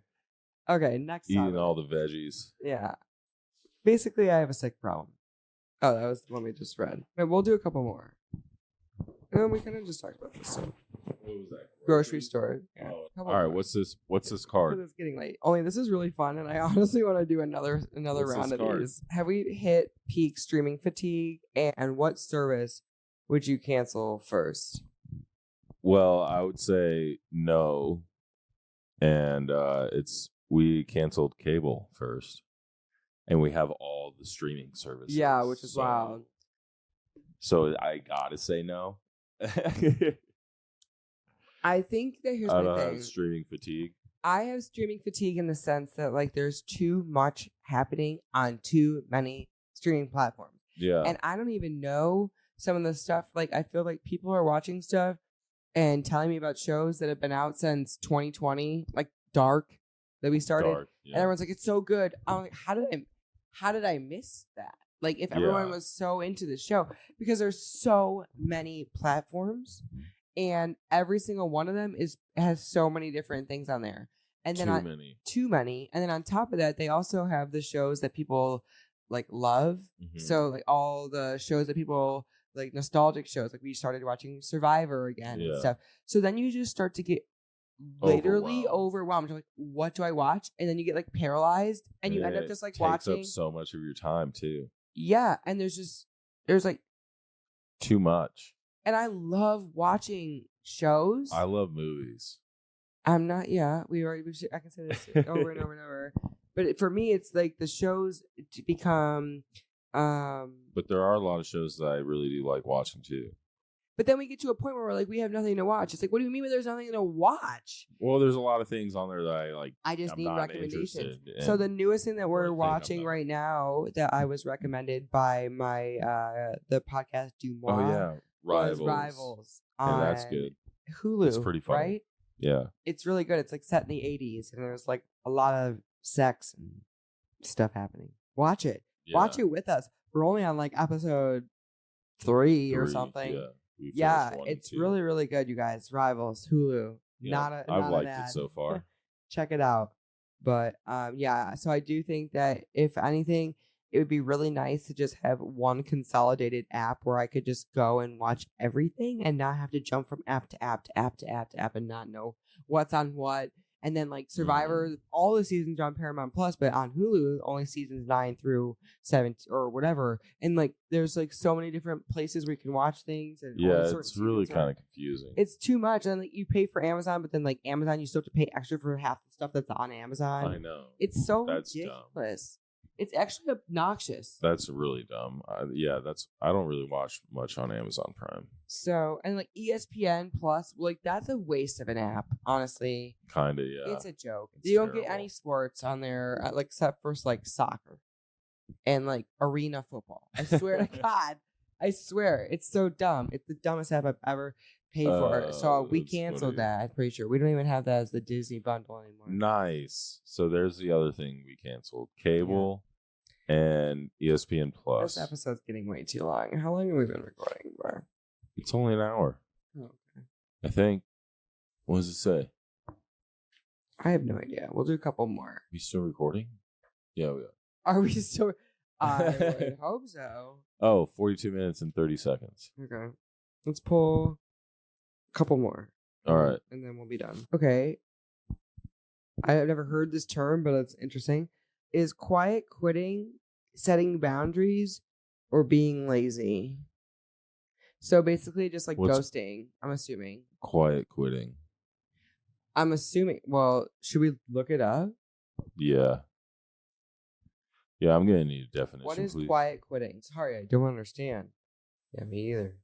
Okay, next
Eating
topic.
all the veggies.
Yeah. Basically, I have a sick problem. Oh, that was the one we just read. But we'll do a couple more. And we kind of just talked about this. So.
What was that?
Grocery store. Yeah.
Oh. All right, what's this card?
It's getting late. Only this is really fun, and I honestly want to do another round of these. Have we hit peak streaming fatigue? And what service would you cancel first?
Well, I would say no. And we canceled cable first. And we have all the streaming services.
Yeah, which is wild.
So I gotta say no.
I think that here's
I
my
don't
thing.
have streaming fatigue.
I have streaming fatigue in the sense that like there's too much happening on too many streaming platforms.
Yeah.
And I don't even know some of the stuff. Like I feel like people are watching stuff and telling me about shows that have been out since 2020, like Dark that we started.
Dark, yeah.
And everyone's like, it's so good. I'm like, how did I miss that? Like if everyone was so into the show, because there's so many platforms and every single one of them has so many different things on there. And then too many. And then on top of that, they also have the shows that people like love. Mm-hmm. So like all the shows that people like, nostalgic shows, like we started watching Survivor again and stuff. So then you just start to get literally overwhelmed. You're like, what do I watch? And then you get like paralyzed and you end up just like watching. It takes
up so much of your time too.
Yeah. And there's like
too much.
And I love watching shows.
I love movies.
I'm not, I can say this over and over and over. But for me, it's like the shows to become.
But there are a lot of shows that I really do like watching too.
But then we get to a point where we're like, we have nothing to watch. It's like, what do you mean there's nothing to watch?
Well, there's a lot of things on there that I like.
I just need recommendations. So the newest thing that we're watching right now that I was recommended by my the podcast Du Moi.
Oh yeah,
Rivals.
Yeah, that's good.
Hulu.
It's pretty fun,
right?
Yeah,
it's really good. It's like set in the 80s, and there's like a lot of sex and stuff happening. Watch it. Yeah. Watch it with us. We're only on like episode 3 or something. Yeah, it's really, really good, you guys. Rivals, Hulu. Yeah,
I've liked it so far.
Check it out. But so I do think that if anything, it would be really nice to just have one consolidated app where I could just go and watch everything and not have to jump from app to app to app to app to app and not know what's on what. And then like Survivor, all the seasons are on Paramount Plus, but on Hulu, only seasons 9 through 7 or whatever. And like there's like so many different places where you can watch things. And
it's really kind of confusing.
It's too much. And like you pay for Amazon, but then like Amazon, you still have to pay extra for half the stuff that's on Amazon.
I know.
It's so ridiculous. Dumb. It's actually obnoxious.
That's really dumb. I don't really watch much on Amazon Prime.
So, and like ESPN Plus, like that's a waste of an app, honestly.
Kinda, yeah.
It's a joke. You don't get any sports on there, like except for like soccer and like arena football. I swear to God, I swear it's so dumb. It's the dumbest app I've ever paid for. So we canceled that. I'm pretty sure we don't even have that as the Disney bundle anymore.
Nice. So there's the other thing we canceled: cable. And ESPN Plus.
This episode's getting way too long. How long have we been recording for?
It's only an hour.
Oh, okay.
I think. What does it say?
I have no idea. We'll do a couple more.
We still recording? Yeah, we are.
Are we still? I would hope so.
Oh, 42 minutes and 30 seconds.
Okay. Let's pull a couple more.
All right.
And then we'll be done. Okay. I've never heard this term, but it's interesting. Is quiet quitting setting boundaries or being lazy? So basically just like ghosting, I'm assuming.
Quiet quitting.
I'm assuming. Well, should we look it up?
Yeah. Yeah, I'm going to need a definition,
What is
please.
Quiet quitting? Sorry, I don't understand. Yeah, me either.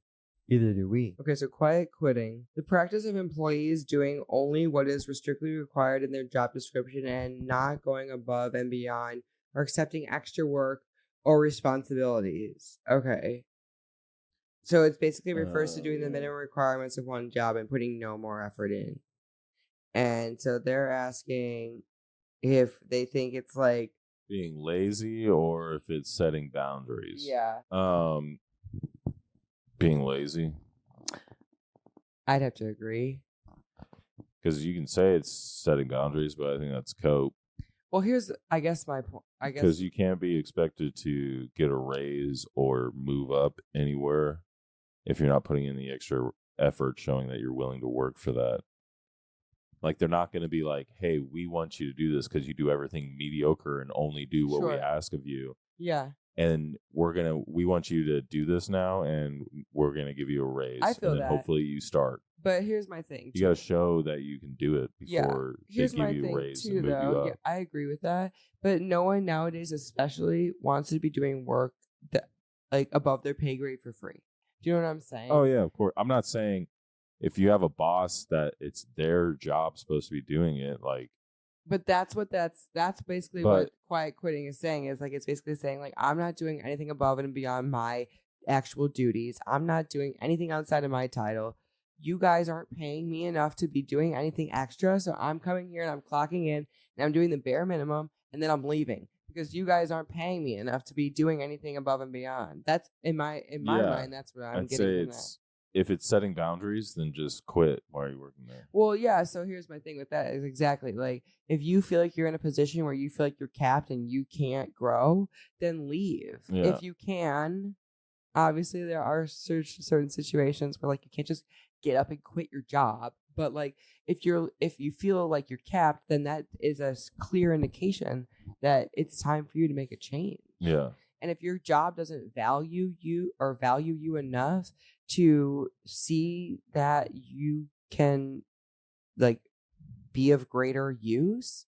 Either do we. Okay, so quiet quitting. The practice of employees doing only what is strictly required in their job description and not going above and beyond or accepting extra work or responsibilities. Okay. So it basically refers to doing the minimum requirements of one job and putting no more effort in. And so they're asking if they think it's like
being lazy or if it's setting boundaries.
Yeah.
Being lazy.
I'd have to agree.
Because you can say it's setting boundaries, but I think that's cope.
Well, here's, I guess, my point.
Because you can't be expected to get a raise or move up anywhere if you're not putting in the extra effort showing that you're willing to work for that. Like, they're not going to be like, hey, we want you to do this because you do everything mediocre and only do what we ask of you.
Yeah.
And we want you to do this now, and we're going to give you a raise.
I feel
and then hopefully you start.
But here's my thing.
You got to show that you can do it before they give you a raise and move you up.
Yeah, I agree with that. But no one nowadays especially wants to be doing work that like above their pay grade for free. Do you know what I'm saying?
Oh, yeah, of course. I'm not saying if you have a boss that it's their job supposed to be doing it, like.
But that's basically what quiet quitting is saying. Is like, it's basically saying like, I'm not doing anything above and beyond my actual duties. I'm not doing anything outside of my title. You guys aren't paying me enough to be doing anything extra. So I'm coming here and I'm clocking in and I'm doing the bare minimum and then I'm leaving because you guys aren't paying me enough to be doing anything above and beyond. That's in my mind. That's what I'm getting from that.
If it's setting boundaries, then just quit. Why are you working there?
Well, yeah. So here's my thing with that is exactly like if you feel like you're in a position where you feel like you're capped and you can't grow, then leave. Yeah. If you can, obviously there are certain situations where like you can't just get up and quit your job. But like if you feel like you're capped, then that is a clear indication that it's time for you to make a change.
Yeah.
And if your job doesn't value you enough to see that you can like be of greater use,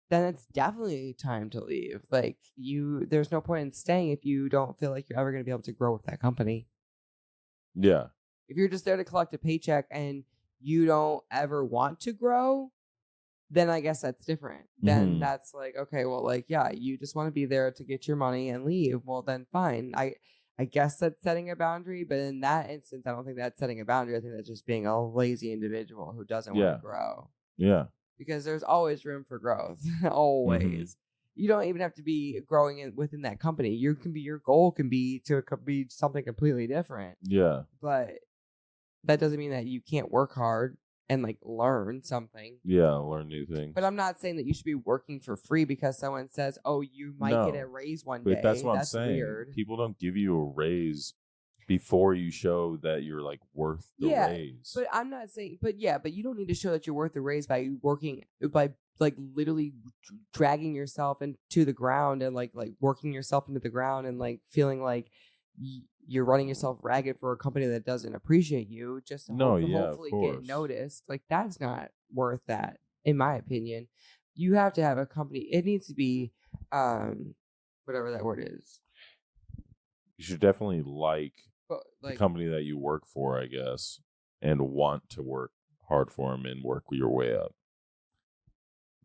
then it's definitely time to leave. Like there's no point in staying if you don't feel like you're ever going to be able to grow with that company.
Yeah.
If you're just there to collect a paycheck and you don't ever want to grow, then I guess that's different. Then that's like, okay, well, like, yeah, you just want to be there to get your money and leave. Well, then fine. I guess that's setting a boundary, but in that instance, I don't think that's setting a boundary. I think that's just being a lazy individual who doesn't want to grow.
Yeah.
Because there's always room for growth. Always. You don't even have to be growing within that company. Your goal can be to be something completely different.
Yeah.
But that doesn't mean that you can't work hard and like learn something.
Yeah, learn new things.
But I'm not saying that you should be working for free because someone says, "Oh, you might get a raise one day."
But that's what I'm saying.
Weird.
People don't give you a raise before you show that you're like worth the raise.
But I'm not saying. But you don't need to show that you're worth the raise by like literally dragging yourself into the ground and like working yourself into the ground and like feeling like you're running yourself ragged for a company that doesn't appreciate you just to hopefully get noticed. Like, that's not worth that, in my opinion. You have to have a company. It needs to be, whatever that word is.
You should definitely like the company that you work for, I guess, and want to work hard for them and work your way up.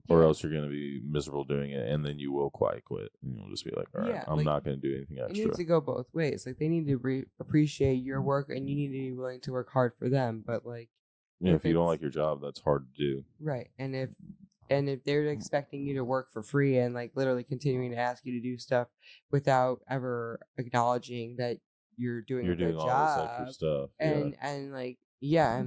Or else you're going to be miserable doing it, and then you will quiet quit. And you'll just be like, all right, I'm not going to do anything extra.
It needs to go both ways. Like, they need to appreciate your work, and you need to be willing to work hard for them. But, like...
Yeah, if you don't like your job, that's hard to do.
Right. And if they're expecting you to work for free and, like, literally continuing to ask you to do stuff without ever acknowledging that you're doing a good job.
All this extra stuff.
And like, yeah,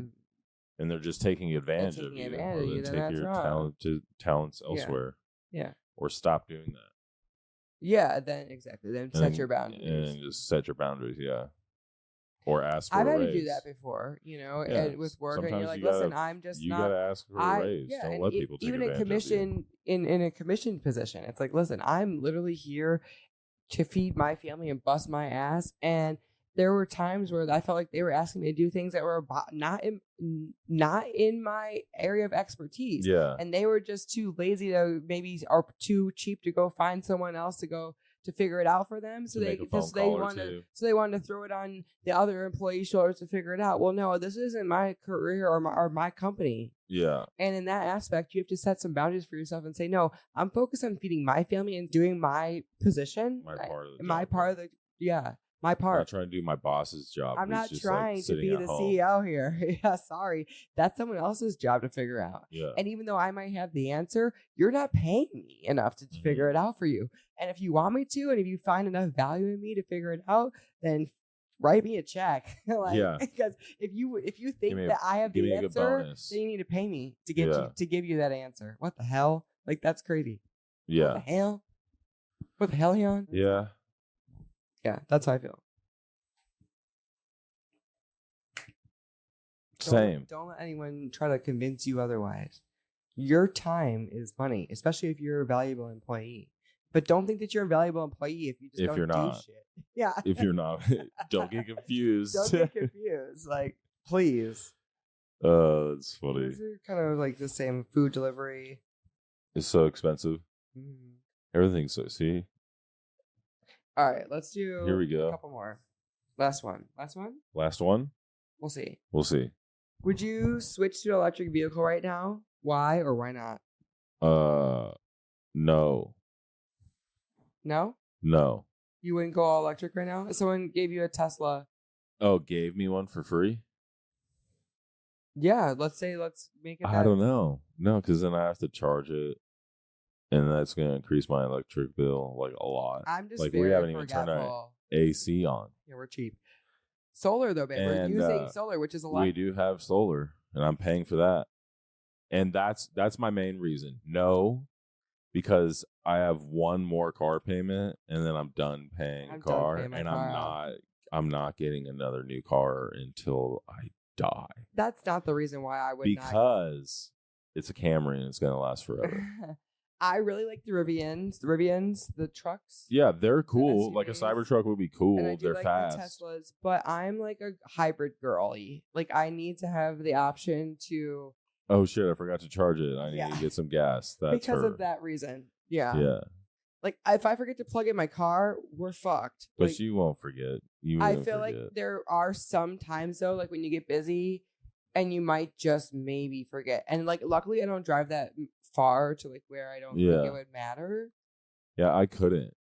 and they're just taking advantage of you. Or they take your talents elsewhere.
Yeah.
Or stop doing that.
Yeah, then exactly. Then set your boundaries.
And just set your boundaries, yeah. Or ask for a raise.
I've had to do that before, and with work.
Sometimes
and you're like, listen, I'm just not.
You got to ask for a raise. Don't let people take advantage of you.
Even in a commission position, it's like, listen, I'm literally here to feed my family and bust my ass. And there were times where I felt like they were asking me to do things that were not in my area of expertise.
Yeah.
And they were just too lazy to or too cheap to go find someone else to figure it out for them. So they wanted to throw it on the other employee's shoulders to figure it out. Well, no, this isn't my career or my company.
Yeah.
And in that aspect, you have to set some boundaries for yourself and say, no, I'm focused on feeding my family and doing my position.
My part of the
my part.
I'm not trying to do my boss's job.
I'm not trying to be the
home.
CEO here. Yeah, sorry. That's someone else's job to figure out.
Yeah.
And even though I might have the answer, you're not paying me enough to figure it out for you. And if you want me to, and if you find enough value in me to figure it out, then write me a check. Because if you think that I have the answer, then you need to pay me to give you that answer. What the hell? Like, that's crazy.
Yeah.
What the hell? What the hell, Jan?
Yeah.
Yeah, that's how I feel.
Same.
Don't let anyone try to convince you otherwise. Your time is money, especially if you're a valuable employee. But don't think that you're a valuable employee if you just don't do shit. Yeah.
If you're not, don't get confused.
Don't get confused. Like, please.
It's funny.
These are kind of like the same. Food delivery.
It's so expensive.
Mm.
Everything's so. See.
All right, let's do.
Here we go.
A couple more. Last one.
Last one.
We'll see. Would you switch to an electric vehicle right now? Why or why not?
No.
No?
No.
You wouldn't go all electric right now? If someone gave you a Tesla.
Oh, gave me one for free?
Yeah, let's make it.
I don't know. No, because then I have to charge it. And that's going to increase my electric bill like a lot.
I'm just
like
we
haven't even turned our AC on.
Yeah, we're cheap. Solar though, babe. We're using solar, which is a lot.
We do have solar, and I'm paying for that. And that's my main reason. No, because I have one more car payment, and then I'm done paying a car, and I'm not getting another new car until I die.
That's not the reason why I would
because it's a Camry and it's going to last forever.
I really like the Rivians, the trucks.
Yeah, they're cool. Like a Cybertruck would be cool.
And I do
they're
like
fast.
The Teslas, but I'm like a hybrid girly. Like, I need to have the option to.
Oh shit! I forgot to charge it. I need to get some gas. That's
because of that reason. Yeah.
Yeah.
Like, if I forget to plug in my car, we're fucked.
But
like,
you won't forget.
I feel like there are some times though, like when you get busy, and you might just maybe forget. And like, luckily, I don't drive that far to like where I don't think it would matter.
Yeah, I couldn't.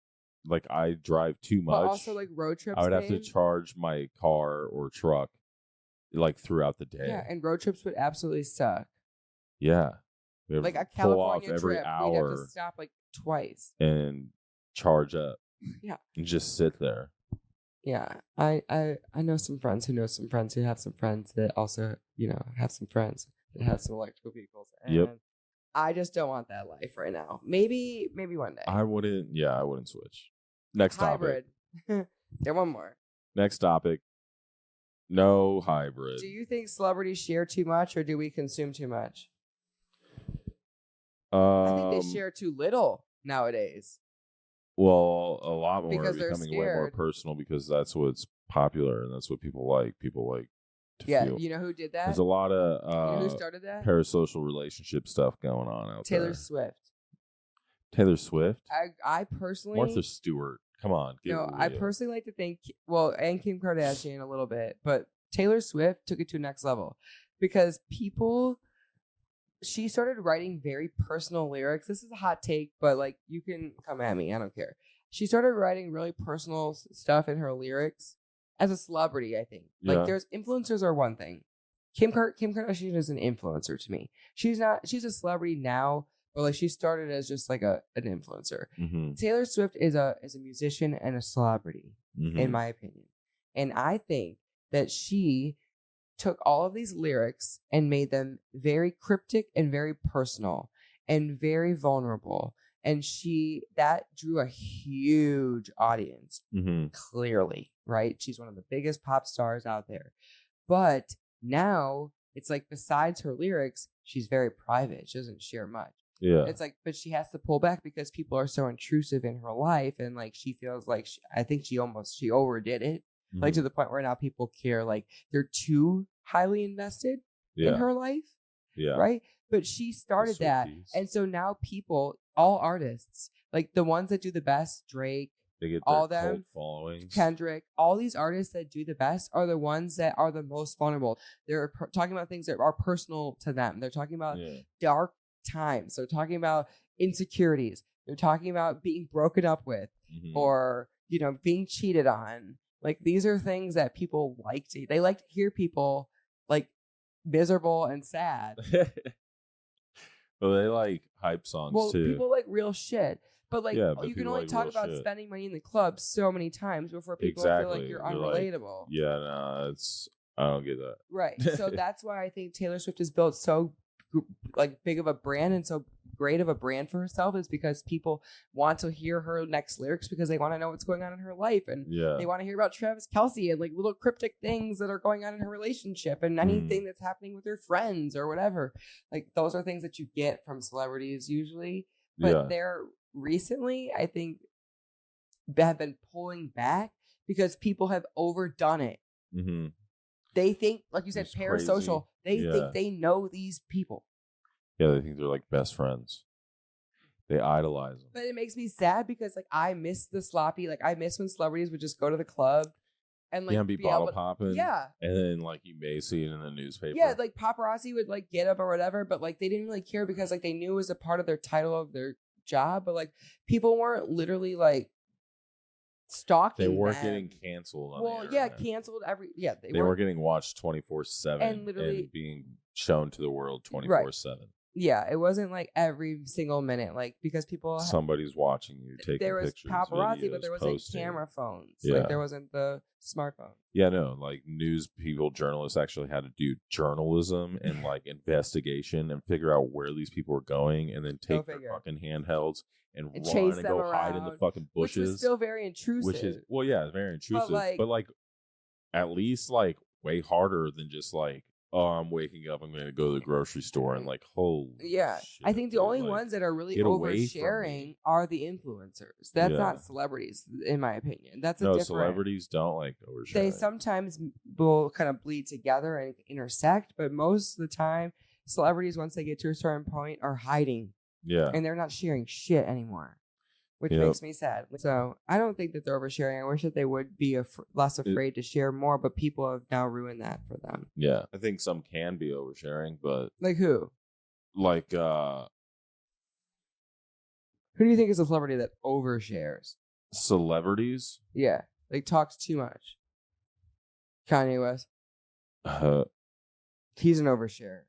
Like, I drive too much.
But also like road trips.
I would have to charge my car or truck like throughout the day.
Yeah, and road trips would absolutely suck.
Yeah.
Like a California
pull off every
trip,
hour,
we'd have to stop like twice
and charge up.
Yeah.
And just sit there.
Yeah. I know some friends who have some friends that also, have some friends that have some electrical vehicles. And I just don't want that life right now. Maybe one day.
I wouldn't switch. Next
hybrid.
topic.
Yeah, one more.
Next topic. No hybrid.
Do you think celebrities share too much or do we consume too much? I think they share too little nowadays.
Well, a lot more
because
are becoming way more personal because that's what's popular and that's what people like. People like to feel.
You know who did that?
There's a lot of
who started that?
Parasocial relationship stuff going on out there. Taylor Swift?
I personally...
Martha Stewart. Come on.
I personally like to think... Well, and Kim Kardashian a little bit, but Taylor Swift took it to the next level because she started writing very personal lyrics. This is a hot take, but like, you can come at me. I don't care. She started writing really personal stuff in her lyrics as a celebrity, I think. Like, there's influencers are one thing. Kim Kardashian is an influencer to me. She's a celebrity now, but like, she started as just like an influencer.
Mm-hmm.
Taylor Swift is a musician and a celebrity, in my opinion. And I think that she took all of these lyrics and made them very cryptic and very personal and very vulnerable. And that drew a huge audience, clearly, right? She's one of the biggest pop stars out there. But now it's like, besides her lyrics, she's very private. She doesn't share much.
Yeah.
It's like, but she has to pull back because people are so intrusive in her life. And like, she feels like, I think she overdid it. Like, to the point where now people care, like, they're too highly invested in her life.
Yeah.
Right? But she started that. And so now people, all artists, like the ones that do the best, Drake,
they get
all
their
them,
cult followings.
Kendrick, all these artists that do the best are the ones that are the most vulnerable. They're talking about things that are personal to them. They're talking about dark times. They're talking about insecurities. They're talking about being broken up with or, being cheated on. Like, these are things that people they like to hear people like miserable and sad.
Well, they like hype songs too.
People like real shit. But like,
but
you can only talk about spending money in the club so many times before people feel like you're unrelatable.
I don't get that.
Right. So that's why I think Taylor Swift has built so like big of a brand and so great of a brand for herself, is because people want to hear her next lyrics because they want to know what's going on in her life, and they want to hear about Travis Kelce and like little cryptic things that are going on in her relationship and anything that's happening with her friends or whatever. Like, those are things that you get from celebrities usually, but they're recently, I think, have been pulling back because people have overdone it. Mm-hmm. They think, like you said, it's parasocial. Crazy. They think they know these people.
Yeah, they think they're like best friends. They idolize them.
But it makes me sad because like I miss the sloppy. Like, I miss when celebrities would just go to the club and like
be bottle popping. Yeah, and then like you may see it in the newspaper.
Yeah, like paparazzi would like get up or whatever, but like they didn't really care because like they knew it was a part of their title of their job. But like people weren't literally like stalking.
They weren't getting canceled.
Canceled every. Yeah,
they were getting watched 24/7 and literally being shown to the world 24/7.
Yeah, it wasn't like every single minute, like because
somebody's watching you taking pictures. There was
paparazzi,
videos,
but there wasn't camera phones.
Yeah.
Like there wasn't the smartphone.
Yeah, no, like news people, journalists actually had to do journalism and like investigation and figure out where these people were going, and then take their fucking handhelds and run and go hide in the fucking bushes.
Which is still very intrusive.
It's very intrusive. But like at least like way harder than just like, oh, I'm waking up, I'm going to go to the grocery store and like, holy shit,
I think the only ones that are really oversharing are the influencers. That's not celebrities, in my opinion. That's different.
Celebrities don't like oversharing.
They sometimes will kind of bleed together and intersect, but most of the time, celebrities, once they get to a certain point, are hiding. Yeah. And they're not sharing shit anymore, which makes me sad. So I don't think that they're oversharing. I wish that they would be less afraid to share more, but people have now ruined that for them.
Yeah. I think some can be oversharing, but...
Like who?
Like,
who do you think is a celebrity that overshares?
Celebrities?
Yeah. Like talks too much. Kanye West. He's an oversharer.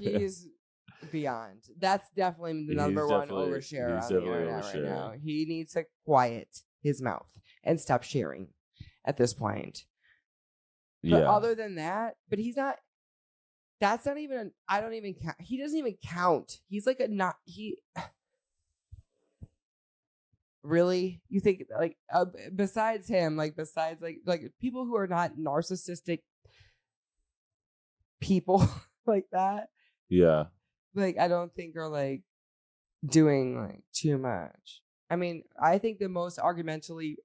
He's... beyond. That's definitely the number one overshare on the internet right now. He needs to quiet his mouth and stop sharing at this point. But other than that, but he's not. That's not even. I don't even count. He doesn't even count. He's like really? You think like besides him, like besides like people who are not narcissistic people like that?
Yeah.
Like, I don't think are like doing like too much. I mean, I think the most argumentative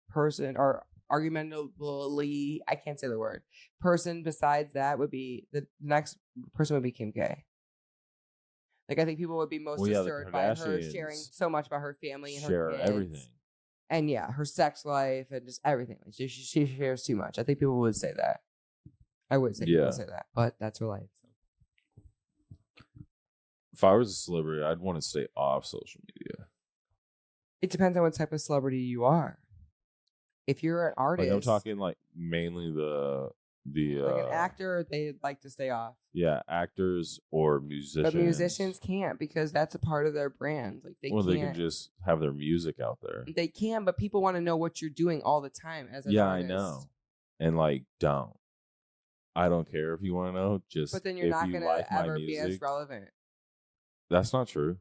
person or argumentably, I can't say the word, person besides that would be the next person would be Kim K. Like, I think people would be most disturbed by her sharing so much about her family and her kids. Everything. And her sex life and just everything. Like, she shares too much. I think people would say that. I would say people would say that, but that's her life.
If I was a celebrity, I'd want to stay off social media.
It depends on what type of celebrity you are. If you're an artist,
like I'm talking like mainly the
like an actor, they'd like to stay off.
Yeah, actors or musicians.
But musicians can't because that's a part of their brand. Like they can't.
They can just have their music out there.
They can, but people want to know what you're doing all the time as an artist. Yeah, I know.
And like, don't. I don't care if you want to know. Just
but then you're not going to ever be as relevant.
That's not true.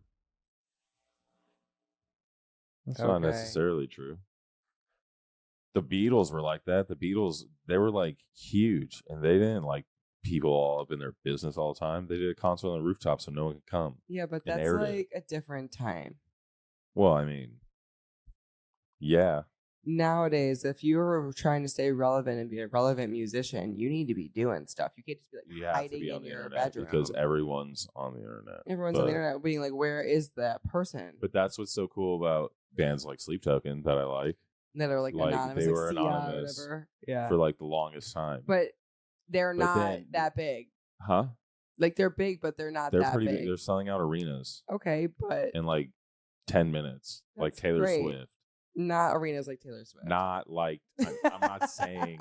That's not necessarily true. The Beatles were like that. The Beatles, they were like huge, and they didn't like people all up in their business all the time. They did a concert on the rooftop so no one could come.
Yeah, but that's like a different time.
Well, I mean, yeah.
Nowadays, if you're trying to stay relevant and be a relevant musician, you need to be doing stuff. You can't just be like hiding in your bedroom.
Because everyone's on the internet.
Everyone's on the internet being like, where is that person?
But that's what's so cool about bands like Sleep Token that I like.
That are like anonymous.
They were anonymous for like the longest time.
But they're not that big.
Huh?
Like they're big, but they're not that big.
They're selling out arenas.
Okay, but
in like 10 minutes. Like Taylor Swift.
Not arenas like Taylor Swift.
Not like, I'm not saying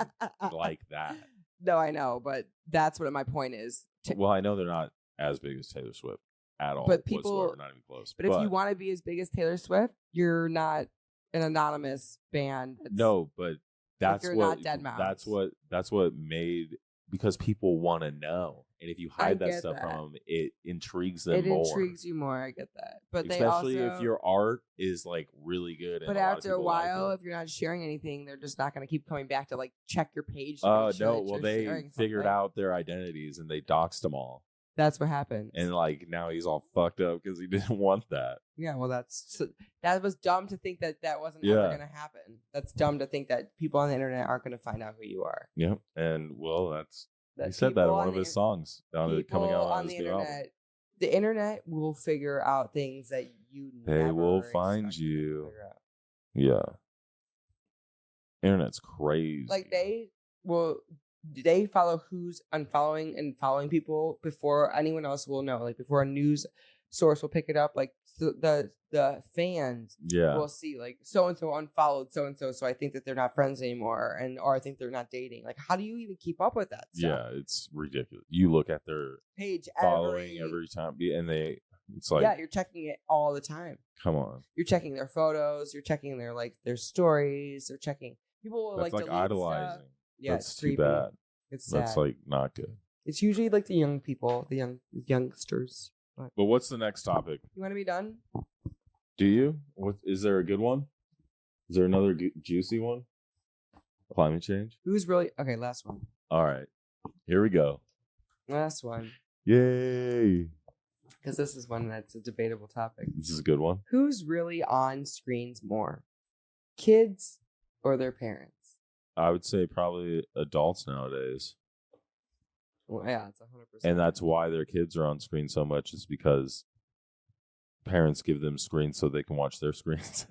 like that.
No, I know, but that's what my point is.
Well, I know they're not as big as Taylor Swift at all.
But people,
whatsoever, not even close.
But if you want to be as big as Taylor Swift, you're not an anonymous band.
No, but that's
you're
what
not Dead Mouse.
That's what made, because people want to know, and if you hide that stuff from them, it intrigues them more. It intrigues
you more. I get that, but
especially if your art is like really good.
But after a while, if you're not sharing anything, they're just not going to keep coming back to like check your page.
Oh no! Well, they figured out their identities and they doxed them all.
That's what happened.
And like now he's all fucked up because he didn't want that.
Yeah, well, that was dumb to think that wasn't ever going to happen. That's dumb to think that people on the internet aren't going to find out who you are.
Yep, and well, he said that in one of his songs coming out on the internet. Album.
The internet will figure out things that you.
They will find you. Yeah, internet's crazy.
Like they follow who's unfollowing and following people before anyone else will know. Like before a news source will pick it up. Like the fans will see like so and so unfollowed so and so. So I think that they're not friends anymore, or I think they're not dating. Like how do you even keep up with that stuff?
Yeah, it's ridiculous. You look at their
page
following every time, and it's like
you're checking it all the time.
Come on,
you're checking their photos. You're checking their stories. They're checking people will
that's like idolizing. Stuff.
Yeah,
that's too bad.
It's sad.
That's like not good.
It's usually like the young people, the youngsters.
But what's the next topic?
You want to be done?
Do you? Is there a good one? Is there another juicy one? Climate change?
Who's really... Okay, last one.
All right. Here we go.
Last one.
Yay.
Because this is one that's a debatable topic.
This is a good one.
Who's really on screens more? Kids or their parents?
I would say probably adults nowadays.
Well, yeah, it's 100%.
And that's why their kids are on screen so much, is because parents give them screens so they can watch their screens.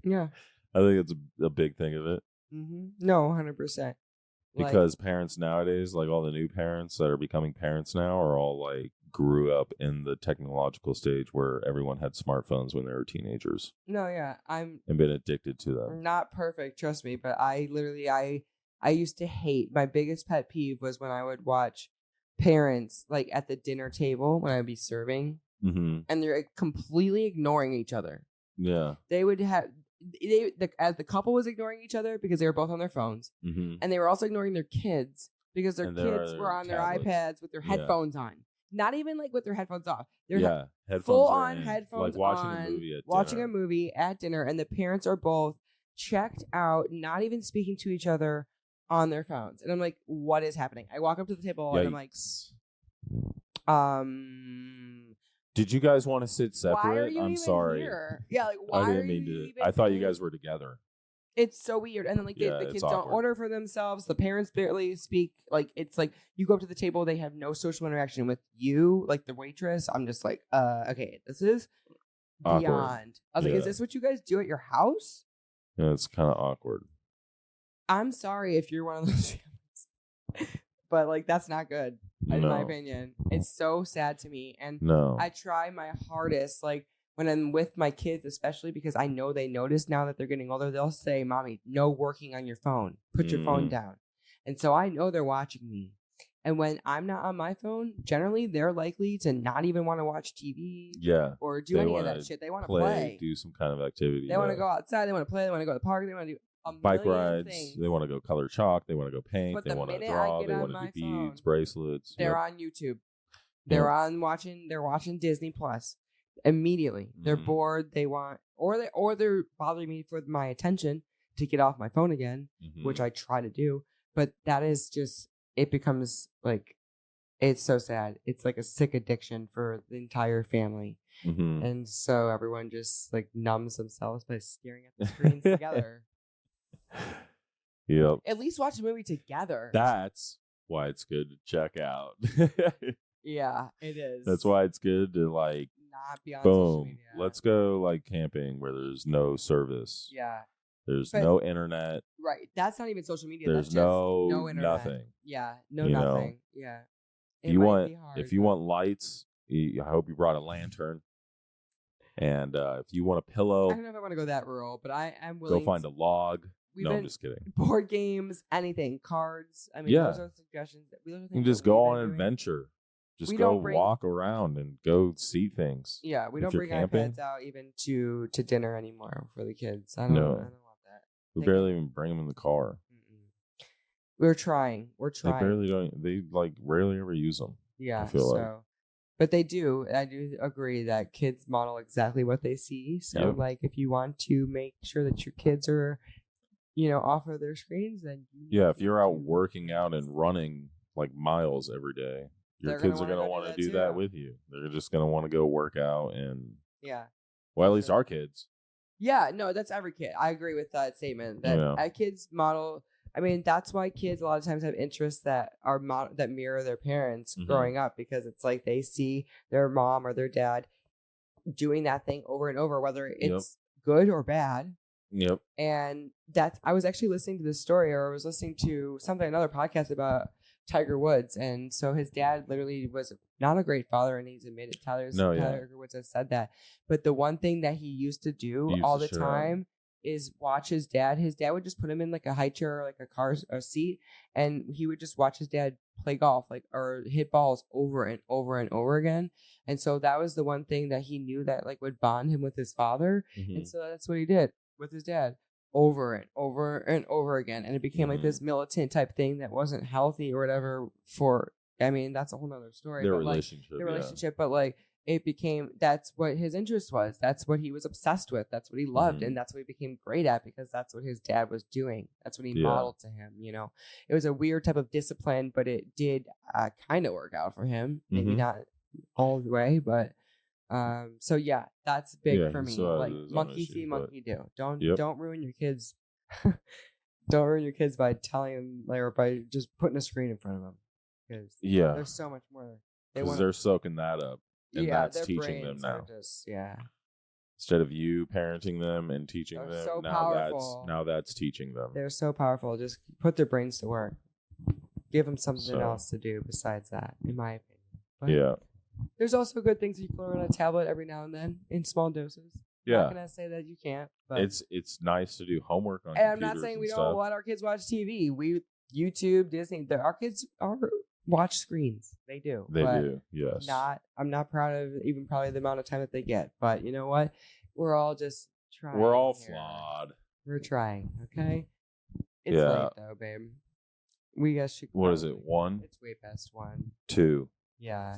Yeah.
I think it's a big thing of it.
Mm-hmm. No, 100%.
Because parents nowadays, like all the new parents that are becoming parents now, are all like grew up in the technological stage where everyone had smartphones when they were teenagers.
No, yeah.
And been addicted to them.
Not perfect, trust me, but I used to hate, my biggest pet peeve was when I would watch parents like at the dinner table when I'd be serving, and they're completely ignoring each other.
Yeah.
They would have as the couple was ignoring each other because they were both on their phones, and they were also ignoring their kids because their kids were on tablets. Their iPads with their headphones on. Not even like with their headphones off. They're
headphones
full on headphones,
like watching
a movie at dinner, and the parents are both checked out, not even speaking to each other on their phones. And I'm like, what is happening? I walk up to the table and I'm like,
did you guys want to sit separate?
Why are you
I'm
even
sorry.
Here? Yeah, like why
I didn't
are
mean
you
to. I thought you guys were together.
It's so weird. And then like the kids don't order for themselves. The parents barely speak. Like it's like you go up to the table, they have no social interaction with you, like the waitress. I'm just like, okay, this is beyond. Awkward. I was like, is this what you guys do at your house?
Yeah, it's kind of awkward.
I'm sorry if you're one of those families, but like that's not good in my opinion. It's so sad to me, and I try my hardest. Like when I'm with my kids, especially because I know they notice now that they're getting older, they'll say, "Mommy, no working on your phone. Put your phone down." And so I know they're watching me. And when I'm not on my phone, generally they're likely to not even want to watch TV, or do any of that shit. They want to play,
do some kind of activity.
They want to go outside. They want to play. They want to go to the park. They want to do
bike rides.
Things.
They want to go color chalk. They want to go paint. They want to draw. They want to do beads, bracelets.
They're on YouTube. They're watching. They're watching Disney Plus. Immediately, they're bored. They want, or they're bothering me for my attention to get off my phone again, which I try to do. But that is just. It becomes like, it's so sad. It's like a sick addiction for the entire family. And so everyone just like numbs themselves by staring at the screens together.
Yep.
At least watch a movie together.
That's why it's good to check out.
Yeah, it is.
That's why it's good to like,
not be on social media.
Let's go like camping where there's no service.
Yeah.
There's no internet.
Right. That's not even social media.
There's
that's just no
internet. Nothing.
Yeah. No, nothing. Yeah.
If you want lights, I hope you brought a lantern. And if you want a pillow,
I don't know if I want to go that rural, but I am willing.
Go find a log. No, I'm just kidding.
Board games, anything, cards. I mean, those are suggestions.
You can just go on an adventure. Just go walk around and go see things.
Yeah, we don't bring iPads out even to dinner anymore for the kids. I don't want that.
We barely even bring them in the car.
We're trying.
They barely don't. They rarely ever use them.
Yeah. I feel like. But they do. I do agree that kids model exactly what they see. So if you want to make sure that your kids are, off of their screens, then
if you're out working out and running miles every day, your kids are going to want to do that with you. They're just going to want to go work out and well, at least our kids.
Yeah, no, that's every kid. I agree with that statement. That kids model. I mean, that's why kids a lot of times have interests that are that mirror their parents growing up, because it's like they see their mom or their dad doing that thing over and over, whether it's good or bad.
Yep.
And I was actually listening to this story, or I was listening to another podcast about Tiger Woods. And so his dad literally was not a great father, and he's admitted Tiger Woods has said that. But the one thing that he used to do all the time is watch his dad. His dad would just put him in a high chair or a seat, and he would just watch his dad play golf, or hit balls over and over and over again. And so that was the one thing that he knew that would bond him with his father. And so that's what he did with his dad over and over and over again. And it became this militant type thing that wasn't healthy or whatever that's a whole nother story.
Their relationship.
But it became, that's what his interest was. That's what he was obsessed with. That's what he loved. And that's what he became great at, because that's what his dad was doing. That's what he modeled to him. It was a weird type of discipline, but it did kind of work out for him. Maybe not all the way, but that's big for me. Monkey see, monkey do. Don't ruin your kids. Don't ruin your kids by telling them, or by just putting a screen in front of them. Because there's so much more.
Because they're soaking that up. And that's teaching them now. Instead of you parenting them and teaching them,
so
now that's teaching them.
They're so powerful. Just put their brains to work. Give them something else to do besides that, in my opinion. But there's also good things you can learn on a tablet every now and then in small doses. I'm not gonna say that you can't, but
it's nice to do homework on.
And I'm not saying we don't let our kids watch TV. YouTube, Disney. Our kids watch screens. They do.
They do. Yes.
I'm not proud of even probably the amount of time that they get. But you know what? We're all just trying.
We're all flawed.
We're trying. Okay. It's late though, babe. We guys should.
What is it? 1?
It's way past 1.
2.
Yeah.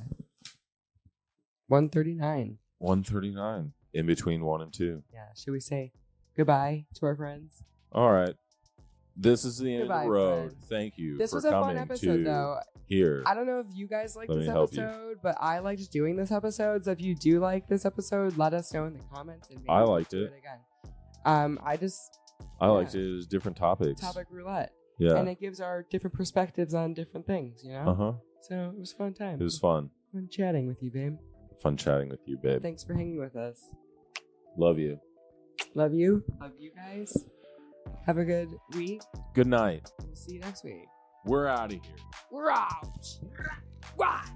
1:39.
1:39. In between 1 and 2.
Yeah. Should we say goodbye to our friends?
All right. This is the end of the road. Friends. Thank you.
This
for
was a
coming
fun episode, though.
Here.
I don't know if you guys like this episode, but I liked doing this episode. So if you do like this episode, let us know in the comments. And maybe
I liked it
again. I
liked it. It was different topics.
Topic roulette.
Yeah.
And it gives our different perspectives on different things, So it was a fun time.
It was fun.
Fun chatting with you, babe.
Fun chatting with you, babe.
Thanks for hanging with us.
Love you.
Love you. Love you guys. Have a good week.
Good night.
We'll see you next week.
We're out of here.
We're out. Bye.